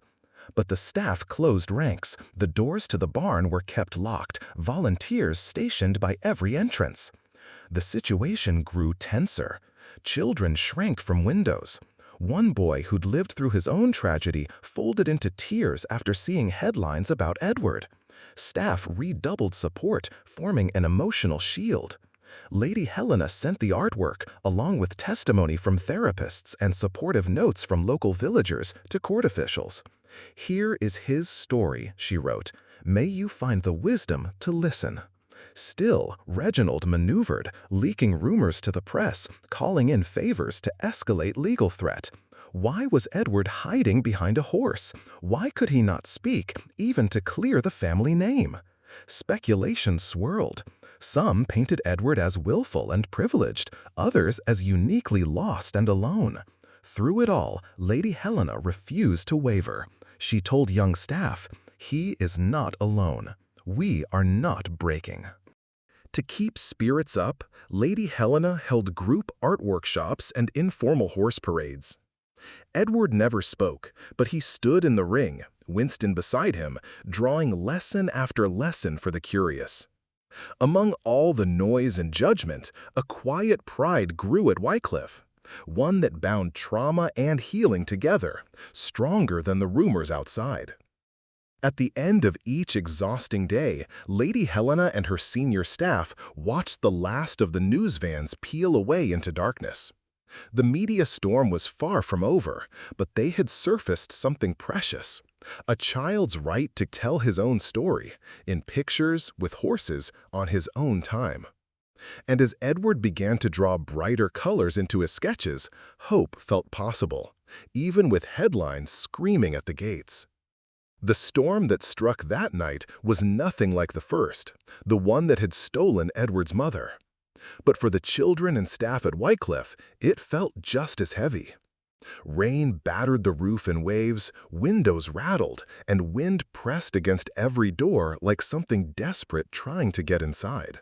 But the staff closed ranks. The doors to the barn were kept locked, volunteers stationed by every entrance. The situation grew tenser. Children shrank from windows. One boy who'd lived through his own tragedy folded into tears after seeing headlines about Edward. Staff redoubled support, forming an emotional shield. Lady Helena sent the artwork, along with testimony from therapists and supportive notes from local villagers, to court officials. "Here is his story," she wrote. "May you find the wisdom to listen." Still, Reginald maneuvered, leaking rumors to the press, calling in favors to escalate legal threat. Why was Edward hiding behind a horse? Why could he not speak, even to clear the family name? Speculation swirled. Some painted Edward as willful and privileged, others as uniquely lost and alone. Through it all, Lady Helena refused to waver. She told young staff, "He is not alone. We are not breaking." To keep spirits up, Lady Helena held group art workshops and informal horse parades. Edward never spoke, but he stood in the ring, Winston beside him, drawing lesson after lesson for the curious. Among all the noise and judgment, a quiet pride grew at Wycliffe, one that bound trauma and healing together, stronger than the rumors outside. At the end of each exhausting day, Lady Helena and her senior staff watched the last of the news vans peel away into darkness. The media storm was far from over, but they had surfaced something precious: a child's right to tell his own story, in pictures, with horses, on his own time. And as Edward began to draw brighter colors into his sketches, hope felt possible, even with headlines screaming at the gates. The storm that struck that night was nothing like the first, the one that had stolen Edward's mother. But for the children and staff at Wycliffe, it felt just as heavy. Rain battered the roof in waves, windows rattled, and wind pressed against every door like something desperate trying to get inside.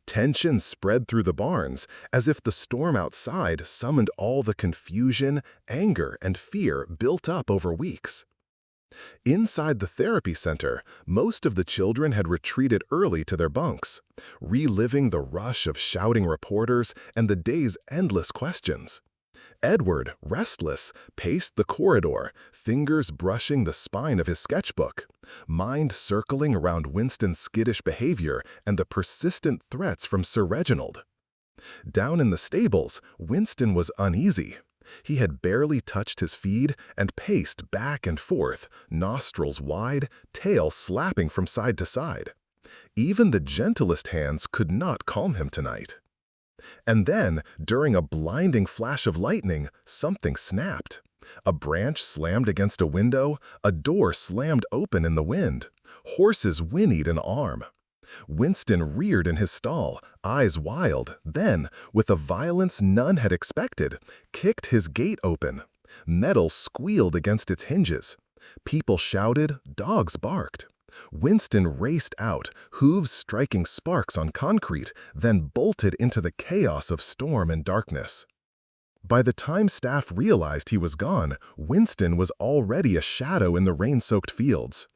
Tension spread through the barns, as if the storm outside summoned all the confusion, anger, and fear built up over weeks. Inside the therapy center, most of the children had retreated early to their bunks, reliving the rush of shouting reporters and the day's endless questions. Edward, restless, paced the corridor, fingers brushing the spine of his sketchbook, mind circling around Winston's skittish behavior and the persistent threats from Sir Reginald. Down in the stables, Winston was uneasy. He had barely touched his feed and paced back and forth, nostrils wide, tail slapping from side to side. Even the gentlest hands could not calm him tonight. And then, during a blinding flash of lightning, something snapped. A branch slammed against a window, a door slammed open in the wind. Horses whinnied an arm. Winston reared in his stall, eyes wild, then, with a violence none had expected, kicked his gate open. Metal squealed against its hinges. People shouted, dogs barked. Winston raced out, hooves striking sparks on concrete, then bolted into the chaos of storm and darkness. By the time staff realized he was gone, Winston was already a shadow in the rain-soaked fields.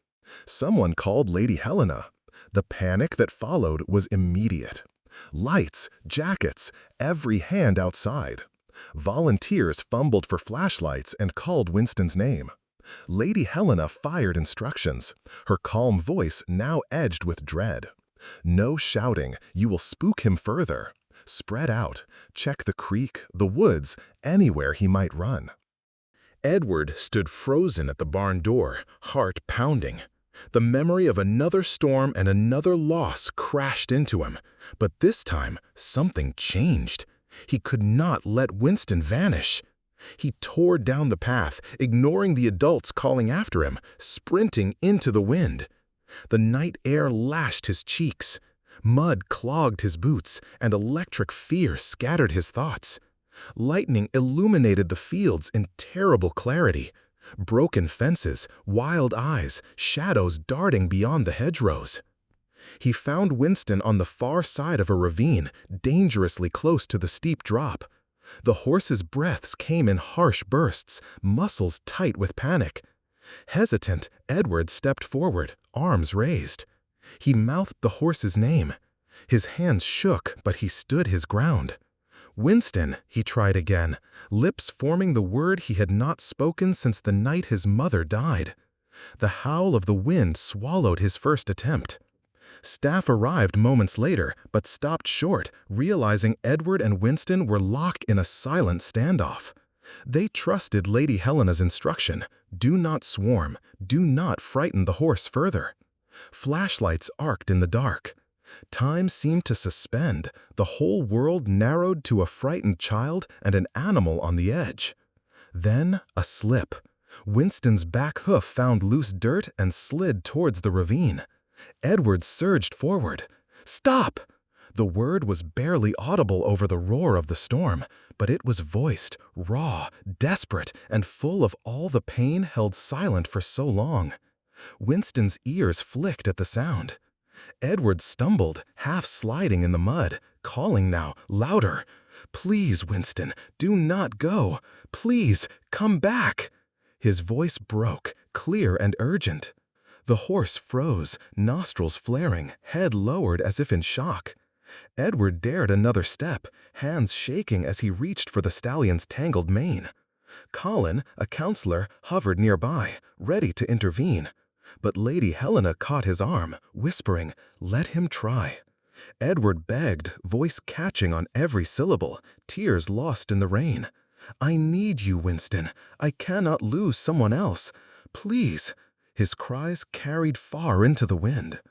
Someone called Lady Helena. The panic that followed was immediate. Lights, jackets, every hand outside. Volunteers fumbled for flashlights and called Winston's name. Lady Helena fired instructions, her calm voice now edged with dread. No shouting, you will spook him further. Spread out, check the creek, the woods, anywhere he might run. Edward stood frozen at the barn door, heart pounding. The memory of another storm and another loss crashed into him, but this time something changed. He could not let Winston vanish. He tore down the path, ignoring the adults calling after him, sprinting into the wind. The night air lashed his cheeks. Mud clogged his boots, and electric fear scattered his thoughts. Lightning illuminated the fields in terrible clarity. Broken fences, wild eyes, shadows darting beyond the hedgerows. He found Winston on the far side of a ravine, dangerously close to the steep drop. The horse's breaths came in harsh bursts, muscles tight with panic. Hesitant, Edward stepped forward, arms raised. He mouthed the horse's name. His hands shook, but he stood his ground. Winston, he tried again, lips forming the word he had not spoken since the night his mother died. The howl of the wind swallowed his first attempt. Staff arrived moments later, but stopped short, realizing Edward and Winston were locked in a silent standoff. They trusted Lady Helena's instruction: do not swarm, do not frighten the horse further. Flashlights arced in the dark. Time seemed to suspend, the whole world narrowed to a frightened child and an animal on the edge. Then a slip. Winston's back hoof found loose dirt and slid towards the ravine. Edward surged forward. "Stop!" The word was barely audible over the roar of the storm, but it was voiced, raw, desperate, and full of all the pain held silent for so long. Winston's ears flicked at the sound. Edward stumbled, half sliding in the mud, calling now, louder. "Please, Winston, do not go. Please, come back." His voice broke, clear and urgent. The horse froze, nostrils flaring, head lowered as if in shock. Edward dared another step, hands shaking as he reached for the stallion's tangled mane. Colin, a counselor, hovered nearby, ready to intervene. But Lady Helena caught his arm, whispering, "Let him try." Edward begged, voice catching on every syllable, tears lost in the rain. "I need you, Winston. I cannot lose someone else. Please." His cries carried far into the wind.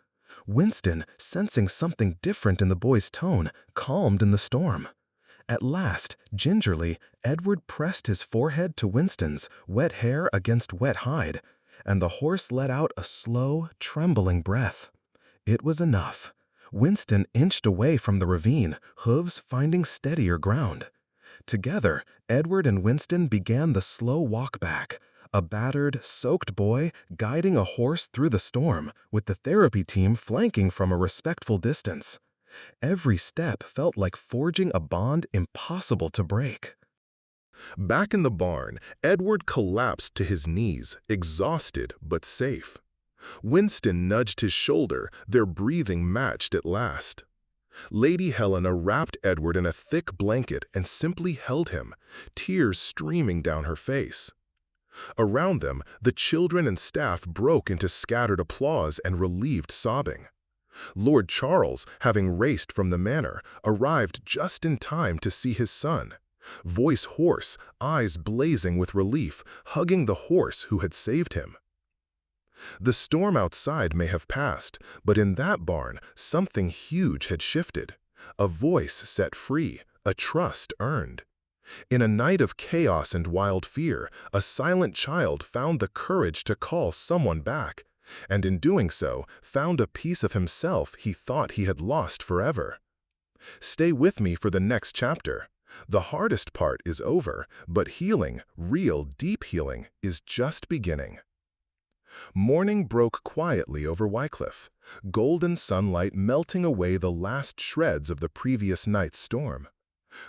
Winston, sensing something different in the boy's tone, calmed in the storm. At last, gingerly, Edward pressed his forehead to Winston's, wet hair against wet hide, and the horse let out a slow, trembling breath. It was enough. Winston inched away from the ravine, hooves finding steadier ground. Together, Edward and Winston began the slow walk back, a battered, soaked boy guiding a horse through the storm, with the therapy team flanking from a respectful distance. Every step felt like forging a bond impossible to break. Back in the barn, Edward collapsed to his knees, exhausted but safe. Winston nudged his shoulder, their breathing matched at last. Lady Helena wrapped Edward in a thick blanket and simply held him, tears streaming down her face. Around them, the children and staff broke into scattered applause and relieved sobbing. Lord Charles, having raced from the manor, arrived just in time to see his son, voice hoarse, eyes blazing with relief, hugging the horse who had saved him. The storm outside may have passed, but in that barn, something huge had shifted. A voice set free, a trust earned. In a night of chaos and wild fear, a silent child found the courage to call someone back, and in doing so, found a piece of himself he thought he had lost forever. Stay with me for the next chapter. The hardest part is over, but healing, real deep healing, is just beginning. Morning broke quietly over Wycliffe, golden sunlight melting away the last shreds of the previous night's storm.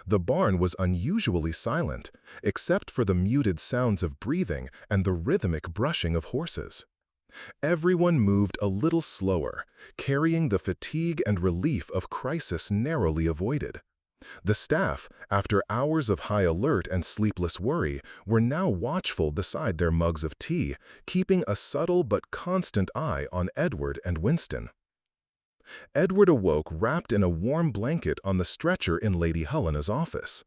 The barn was unusually silent, except for the muted sounds of breathing and the rhythmic brushing of horses. Everyone moved a little slower, carrying the fatigue and relief of crisis narrowly avoided. The staff, after hours of high alert and sleepless worry, were now watchful beside their mugs of tea, keeping a subtle but constant eye on Edward and Winston. Edward awoke wrapped in a warm blanket on the stretcher in Lady Helena's office.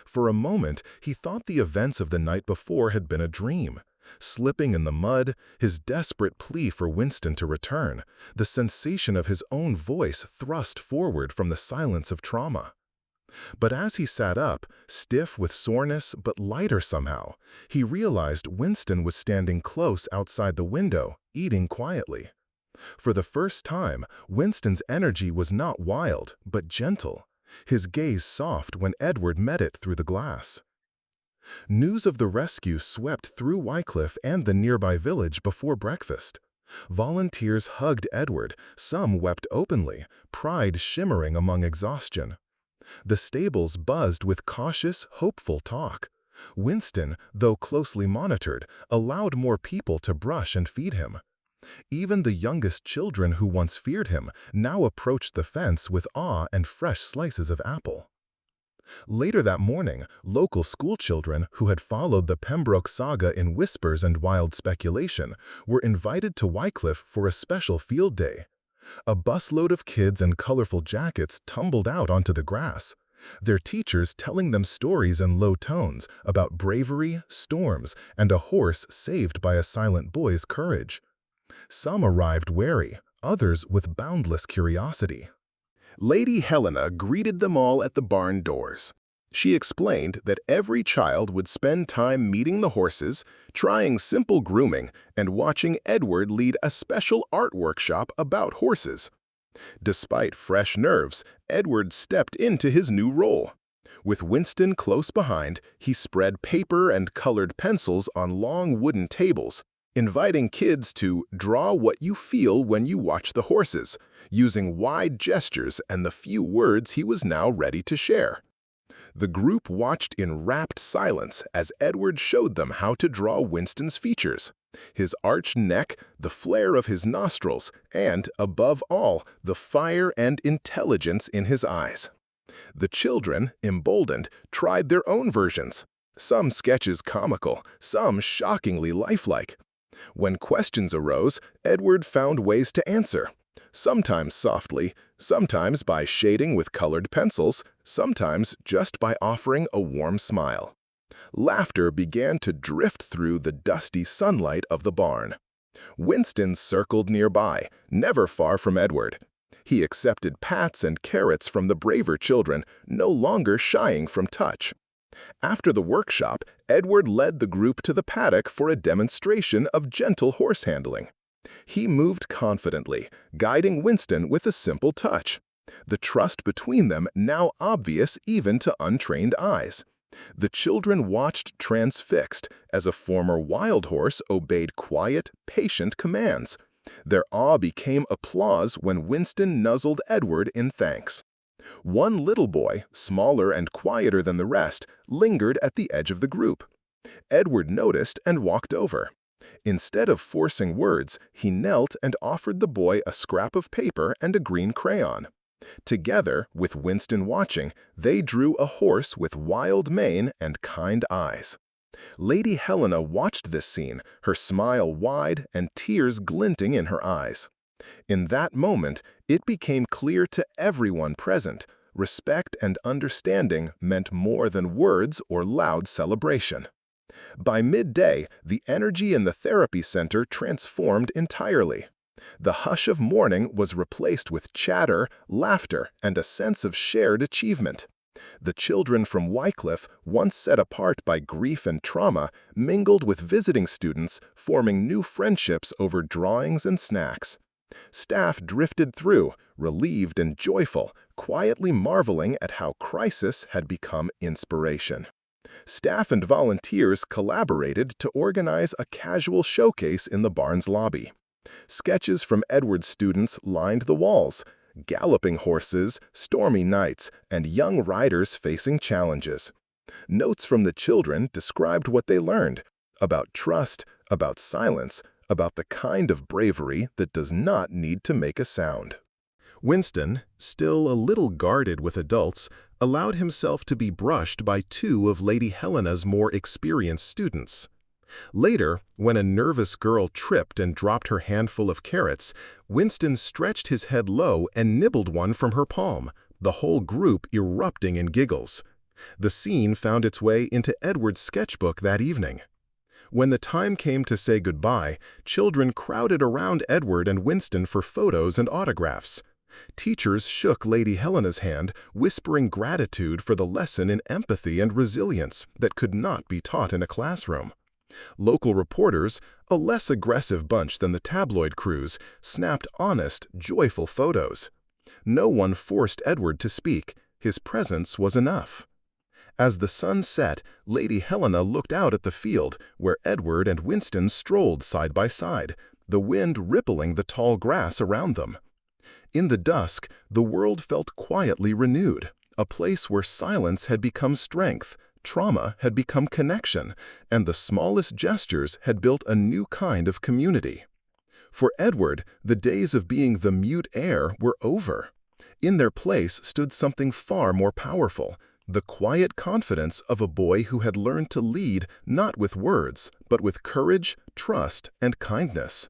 For a moment, he thought the events of the night before had been a dream. Slipping in the mud, his desperate plea for Winston to return, the sensation of his own voice thrust forward from the silence of trauma. But as he sat up, stiff with soreness but lighter somehow, he realized Winston was standing close outside the window, eating quietly. For the first time, Winston's energy was not wild, but gentle, his gaze soft when Edward met it through the glass. News of the rescue swept through Wycliffe and the nearby village before breakfast. Volunteers hugged Edward, some wept openly, pride shimmering among exhaustion. The stables buzzed with cautious, hopeful talk. Winston, though closely monitored, allowed more people to brush and feed him. Even the youngest children who once feared him now approached the fence with awe and fresh slices of apple. Later that morning, local schoolchildren who had followed the Pembroke saga in whispers and wild speculation were invited to Wycliffe for a special field day. A busload of kids in colorful jackets tumbled out onto the grass, their teachers telling them stories in low tones about bravery, storms, and a horse saved by a silent boy's courage. Some arrived wary, others with boundless curiosity. Lady Helena greeted them all at the barn doors. She explained that every child would spend time meeting the horses, trying simple grooming, and watching Edward lead a special art workshop about horses. Despite fresh nerves, Edward stepped into his new role. With Winston close behind, he spread paper and colored pencils on long wooden tables, inviting kids to draw what you feel when you watch the horses, using wide gestures and the few words he was now ready to share. The group watched in rapt silence as Edward showed them how to draw Winston's features: his arched neck, the flare of his nostrils, and, above all, the fire and intelligence in his eyes. The children, emboldened, tried their own versions, some sketches comical, some shockingly lifelike. When questions arose, Edward found ways to answer, sometimes softly, sometimes by shading with colored pencils, sometimes just by offering a warm smile. Laughter began to drift through the dusty sunlight of the barn. Winston circled nearby, never far from Edward. He accepted pats and carrots from the braver children, no longer shying from touch. After the workshop, Edward led the group to the paddock for a demonstration of gentle horse handling. He moved confidently, guiding Winston with a simple touch, the trust between them now obvious even to untrained eyes. The children watched transfixed as a former wild horse obeyed quiet, patient commands. Their awe became applause when Winston nuzzled Edward in thanks. One little boy, smaller and quieter than the rest, lingered at the edge of the group. Edward noticed and walked over. Instead of forcing words, he knelt and offered the boy a scrap of paper and a green crayon. Together, with Winston watching, they drew a horse with wild mane and kind eyes. Lady Helena watched this scene, her smile wide and tears glinting in her eyes. In that moment, it became clear to everyone present, respect and understanding meant more than words or loud celebration. By midday, the energy in the therapy center transformed entirely. The hush of mourning was replaced with chatter, laughter, and a sense of shared achievement. The children from Wycliffe, once set apart by grief and trauma, mingled with visiting students, forming new friendships over drawings and snacks. Staff drifted through, relieved and joyful, quietly marveling at how crisis had become inspiration. Staff and volunteers collaborated to organize a casual showcase in the barn's lobby. Sketches from Edward's students lined the walls: galloping horses, stormy nights, and young riders facing challenges. Notes from the children described what they learned about trust, about silence, about the kind of bravery that does not need to make a sound. Winston, still a little guarded with adults, allowed himself to be brushed by two of Lady Helena's more experienced students. Later, when a nervous girl tripped and dropped her handful of carrots, Winston stretched his head low and nibbled one from her palm, the whole group erupting in giggles. The scene found its way into Edward's sketchbook that evening. When the time came to say goodbye, children crowded around Edward and Winston for photos and autographs. Teachers shook Lady Helena's hand, whispering gratitude for the lesson in empathy and resilience that could not be taught in a classroom. Local reporters, a less aggressive bunch than the tabloid crews, snapped honest, joyful photos. No one forced Edward to speak. His presence was enough. As the sun set, Lady Helena looked out at the field, where Edward and Winston strolled side by side, the wind rippling the tall grass around them. In the dusk, the world felt quietly renewed, a place where silence had become strength, trauma had become connection, and the smallest gestures had built a new kind of community. For Edward, the days of being the mute heir were over. In their place stood something far more powerful: the quiet confidence of a boy who had learned to lead not with words, but with courage, trust, and kindness.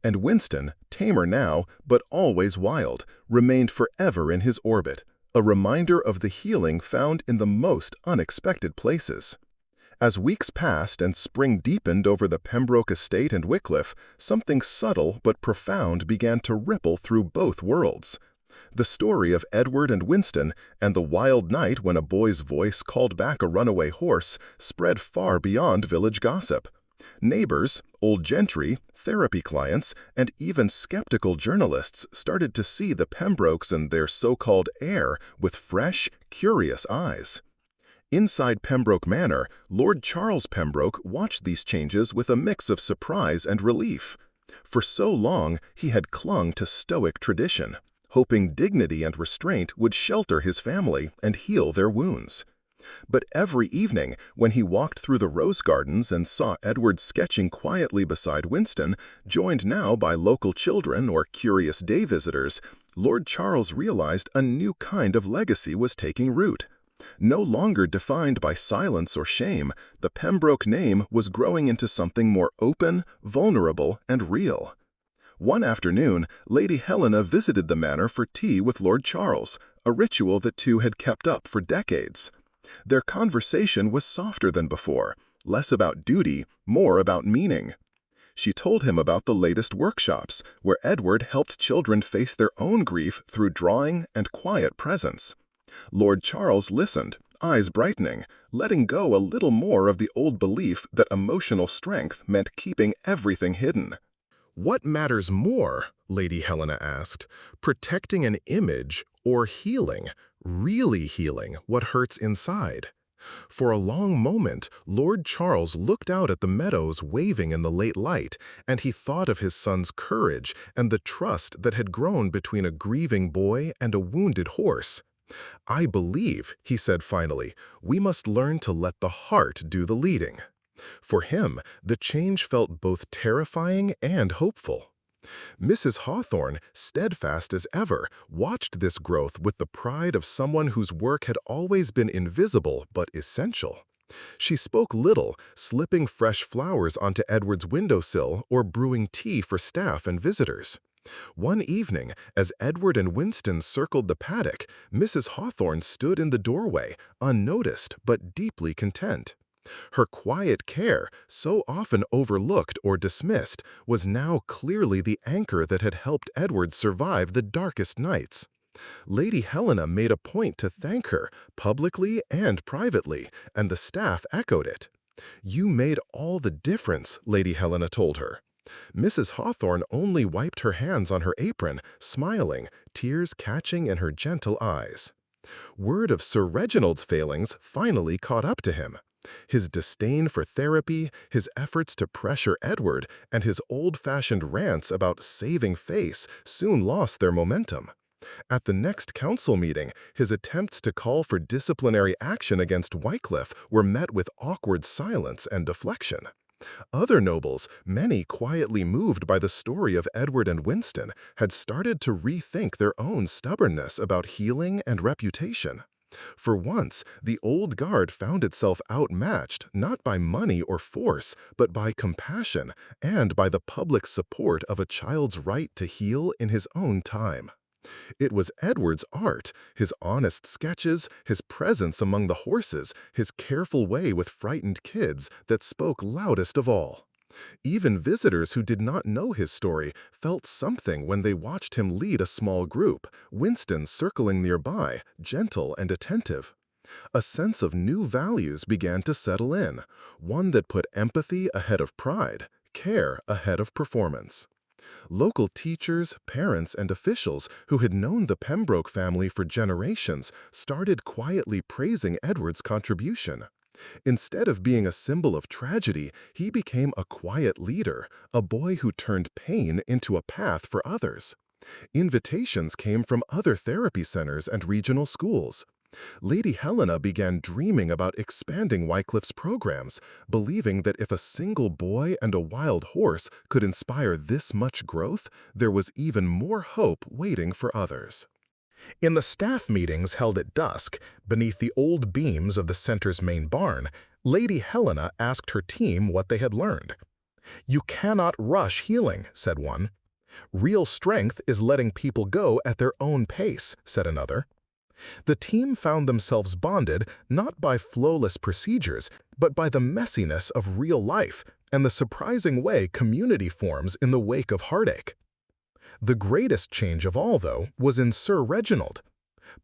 And Winston, tamer now, but always wild, remained forever in his orbit, a reminder of the healing found in the most unexpected places. As weeks passed and spring deepened over the Pembroke estate and Wycliffe, something subtle but profound began to ripple through both worlds. The story of Edward and Winston and the wild night when a boy's voice called back a runaway horse spread far beyond village gossip. Neighbors, old gentry, therapy clients, and even skeptical journalists started to see the Pembrokes and their so-called heir with fresh, curious eyes. Inside Pembroke Manor, Lord Charles Pembroke watched these changes with a mix of surprise and relief. For so long, he had clung to stoic tradition, hoping dignity and restraint would shelter his family and heal their wounds. But every evening, when he walked through the rose gardens and saw Edward sketching quietly beside Winston, joined now by local children or curious day visitors, Lord Charles realized a new kind of legacy was taking root. No longer defined by silence or shame, the Pembroke name was growing into something more open, vulnerable, and real. One afternoon, Lady Helena visited the manor for tea with Lord Charles, a ritual the two had kept up for decades. Their conversation was softer than before, less about duty, more about meaning. She told him about the latest workshops, where Edward helped children face their own grief through drawing and quiet presence. Lord Charles listened, eyes brightening, letting go a little more of the old belief that emotional strength meant keeping everything hidden. "What matters more?" Lady Helena asked. "Protecting an image or healing, really healing what hurts inside?" For a long moment, Lord Charles looked out at the meadows waving in the late light, and he thought of his son's courage and the trust that had grown between a grieving boy and a wounded horse. "I believe," he said finally, "we must learn to let the heart do the leading." For him, the change felt both terrifying and hopeful. Mrs. Hawthorne, steadfast as ever, watched this growth with the pride of someone whose work had always been invisible but essential. She spoke little, slipping fresh flowers onto Edward's windowsill or brewing tea for staff and visitors. One evening, as Edward and Winston circled the paddock, Mrs. Hawthorne stood in the doorway, unnoticed but deeply content. Her quiet care, so often overlooked or dismissed, was now clearly the anchor that had helped Edward survive the darkest nights. Lady Helena made a point to thank her, publicly and privately, and the staff echoed it. "You made all the difference," Lady Helena told her. Mrs. Hawthorne only wiped her hands on her apron, smiling, tears catching in her gentle eyes. Word of Sir Reginald's failings finally caught up to him. His disdain for therapy, his efforts to pressure Edward, and his old-fashioned rants about saving face soon lost their momentum. At the next council meeting, his attempts to call for disciplinary action against Wycliffe were met with awkward silence and deflection. Other nobles, many quietly moved by the story of Edward and Winston, had started to rethink their own stubbornness about healing and reputation. For once, the old guard found itself outmatched not by money or force, but by compassion and by the public support of a child's right to heal in his own time. It was Edward's art, his honest sketches, his presence among the horses, his careful way with frightened kids that spoke loudest of all. Even visitors who did not know his story felt something when they watched him lead a small group, Winston circling nearby, gentle and attentive. A sense of new values began to settle in, one that put empathy ahead of pride, care ahead of performance. Local teachers, parents, and officials who had known the Pembroke family for generations started quietly praising Edward's contribution. Instead of being a symbol of tragedy, he became a quiet leader, a boy who turned pain into a path for others. Invitations came from other therapy centers and regional schools. Lady Helena began dreaming about expanding Wycliffe's programs, believing that if a single boy and a wild horse could inspire this much growth, there was even more hope waiting for others. In the staff meetings held at dusk, beneath the old beams of the center's main barn, Lady Helena asked her team what they had learned. "You cannot rush healing," said one. "Real strength is letting people go at their own pace," said another. The team found themselves bonded not by flawless procedures, but by the messiness of real life and the surprising way community forms in the wake of heartache. The greatest change of all, though, was in Sir Reginald.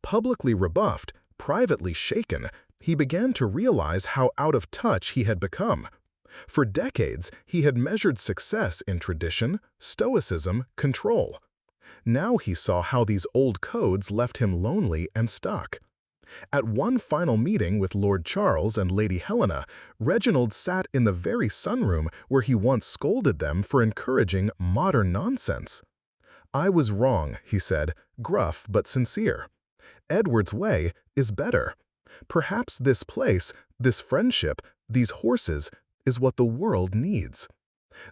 Publicly rebuffed, privately shaken, he began to realize how out of touch he had become. For decades, he had measured success in tradition, stoicism, control. Now he saw how these old codes left him lonely and stuck. At one final meeting with Lord Charles and Lady Helena, Reginald sat in the very sunroom where he once scolded them for encouraging modern nonsense. "I was wrong," he said, gruff but sincere. "Edward's way is better. Perhaps this place, this friendship, these horses, is what the world needs."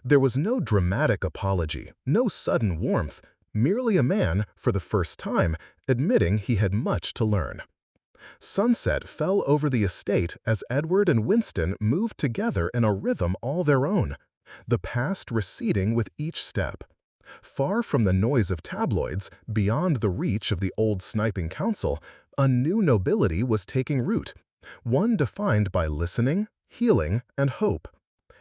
There was no dramatic apology, no sudden warmth, merely a man, for the first time, admitting he had much to learn. Sunset fell over the estate as Edward and Winston moved together in a rhythm all their own, the past receding with each step. Far from the noise of tabloids, beyond the reach of the old sniping council, a new nobility was taking root, one defined by listening, healing, and hope.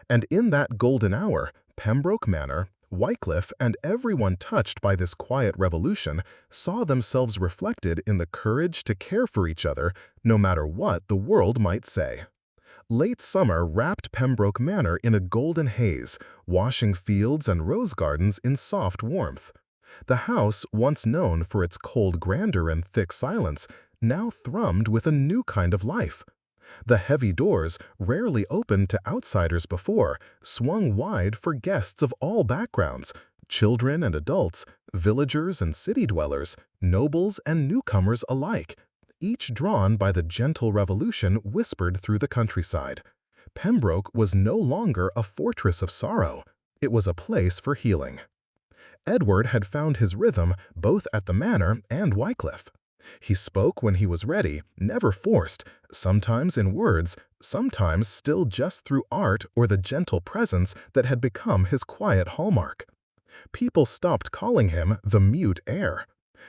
And in that golden hour, Pembroke Manor, Wycliffe, and everyone touched by this quiet revolution saw themselves reflected in the courage to care for each other no matter what the world might say. Late summer wrapped Pembroke Manor in a golden haze, washing fields and rose gardens in soft warmth. The house, once known for its cold grandeur and thick silence, now thrummed with a new kind of life. The heavy doors, rarely opened to outsiders before, swung wide for guests of all backgrounds, children and adults, villagers and city dwellers, nobles and newcomers alike, each drawn by the gentle revolution whispered through the countryside. Pembroke was no longer a fortress of sorrow. It was a place for healing. Edward had found his rhythm both at the manor and Wycliffe. He spoke when he was ready, never forced, sometimes in words, sometimes still just through art or the gentle presence that had become his quiet hallmark. People stopped calling him the mute heir.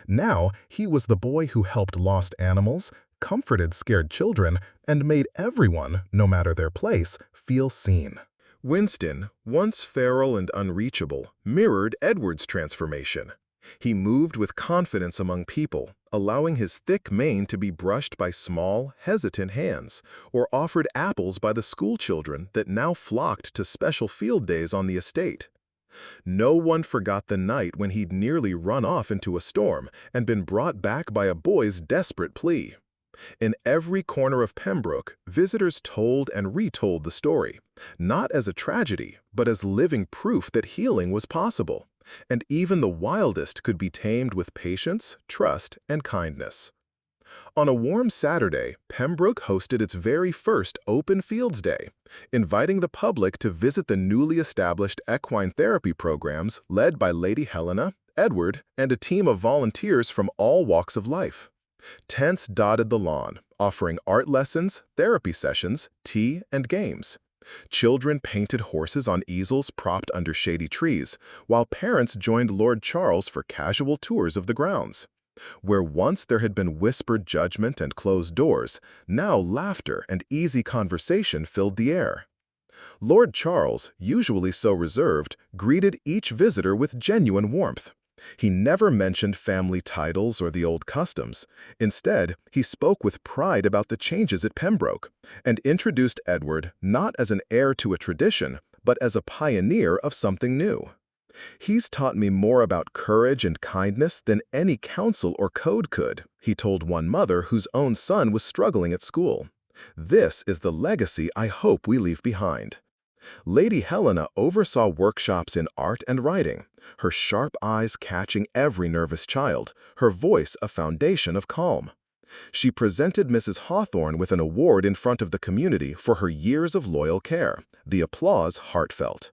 Now he was the boy who helped lost animals, comforted scared children, and made everyone, no matter their place, feel seen. Winston, once feral and unreachable, mirrored Edward's transformation. He moved with confidence among people, allowing his thick mane to be brushed by small, hesitant hands, or offered apples by the schoolchildren that now flocked to special field days on the estate. No one forgot the night when he'd nearly run off into a storm and been brought back by a boy's desperate plea. In every corner of Pembroke, visitors told and retold the story, not as a tragedy, but as living proof that healing was possible. And even the wildest could be tamed with patience, trust, and kindness. On a warm Saturday, Pembroke hosted its very first Open Fields Day, inviting the public to visit the newly established equine therapy programs led by Lady Helena, Edward, and a team of volunteers from all walks of life. Tents dotted the lawn, offering art lessons, therapy sessions, tea, and games. Children painted horses on easels propped under shady trees, while parents joined Lord Charles for casual tours of the grounds. Where once there had been whispered judgment and closed doors, now laughter and easy conversation filled the air. Lord Charles, usually so reserved, greeted each visitor with genuine warmth. He never mentioned family titles or the old customs. Instead, he spoke with pride about the changes at Pembroke, and introduced Edward not as an heir to a tradition, but as a pioneer of something new. "He's taught me more about courage and kindness than any council or code could," he told one mother whose own son was struggling at school. "This is the legacy I hope we leave behind." Lady Helena oversaw workshops in art and writing, her sharp eyes catching every nervous child, her voice a foundation of calm. She presented Mrs. Hawthorne with an award in front of the community for her years of loyal care, the applause heartfelt.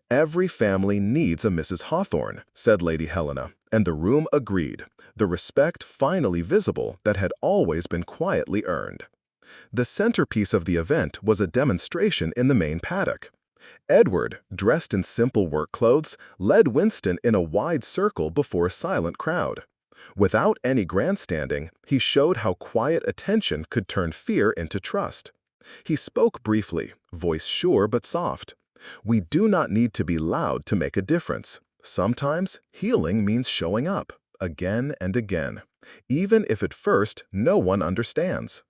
"Every family needs a Mrs. Hawthorne," said Lady Helena, and the room agreed, the respect finally visible that had always been quietly earned. The centerpiece of the event was a demonstration in the main paddock. Edward, dressed in simple work clothes, led Winston in a wide circle before a silent crowd. Without any grandstanding, he showed how quiet attention could turn fear into trust. He spoke briefly, voice sure but soft. "We do not need to be loud to make a difference. Sometimes healing means showing up, again and again, even if at first no one understands.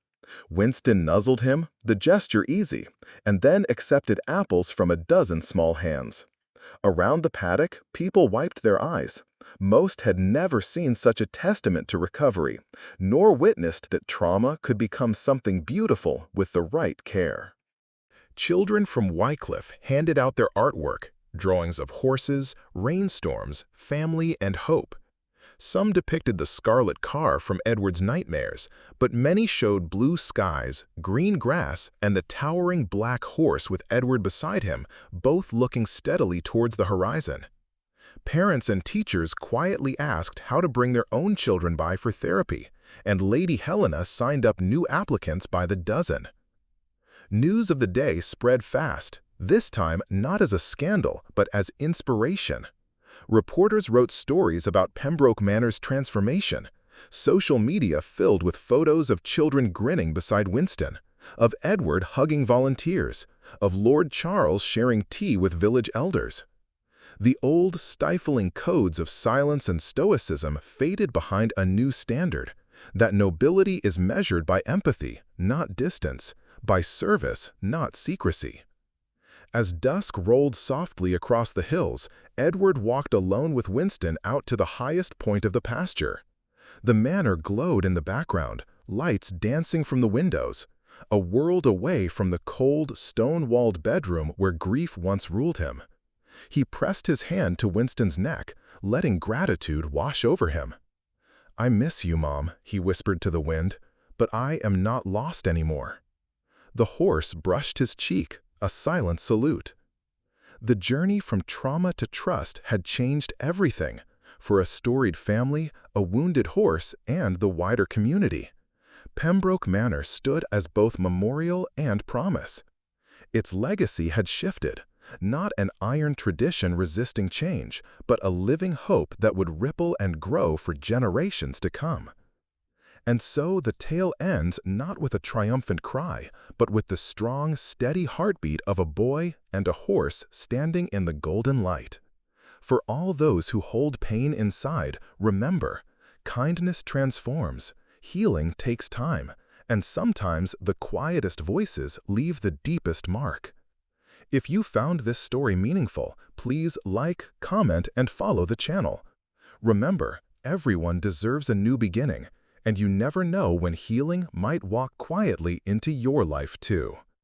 Winston nuzzled him, the gesture easy, and then accepted apples from a dozen small hands. Around the paddock, people wiped their eyes. Most had never seen such a testament to recovery, nor witnessed that trauma could become something beautiful with the right care. Children from Wycliffe handed out their artwork, drawings of horses, rainstorms, family, and hope. Some depicted the scarlet car from Edward's nightmares, but many showed blue skies, green grass, and the towering black horse with Edward beside him, both looking steadily towards the horizon. Parents and teachers quietly asked how to bring their own children by for therapy, and Lady Helena signed up new applicants by the dozen. News of the day spread fast, this time not as a scandal, but as inspiration. Reporters wrote stories about Pembroke Manor's transformation, social media filled with photos of children grinning beside Winston, of Edward hugging volunteers, of Lord Charles sharing tea with village elders. The old, stifling codes of silence and stoicism faded behind a new standard, that nobility is measured by empathy, not distance, by service, not secrecy. As dusk rolled softly across the hills, Edward walked alone with Winston out to the highest point of the pasture. The manor glowed in the background, lights dancing from the windows, a world away from the cold, stone-walled bedroom where grief once ruled him. He pressed his hand to Winston's neck, letting gratitude wash over him. "I miss you, Mom," he whispered to the wind, "but I am not lost anymore." The horse brushed his cheek, a silent salute. The journey from trauma to trust had changed everything, for a storied family, a wounded horse, and the wider community. Pembroke Manor stood as both memorial and promise. Its legacy had shifted, not an iron tradition resisting change, but a living hope that would ripple and grow for generations to come. And so the tale ends not with a triumphant cry, but with the strong, steady heartbeat of a boy and a horse standing in the golden light. For all those who hold pain inside, remember, kindness transforms, healing takes time, and sometimes the quietest voices leave the deepest mark. If you found this story meaningful, please like, comment, and follow the channel. Remember, everyone deserves a new beginning, and you never know when healing might walk quietly into your life too.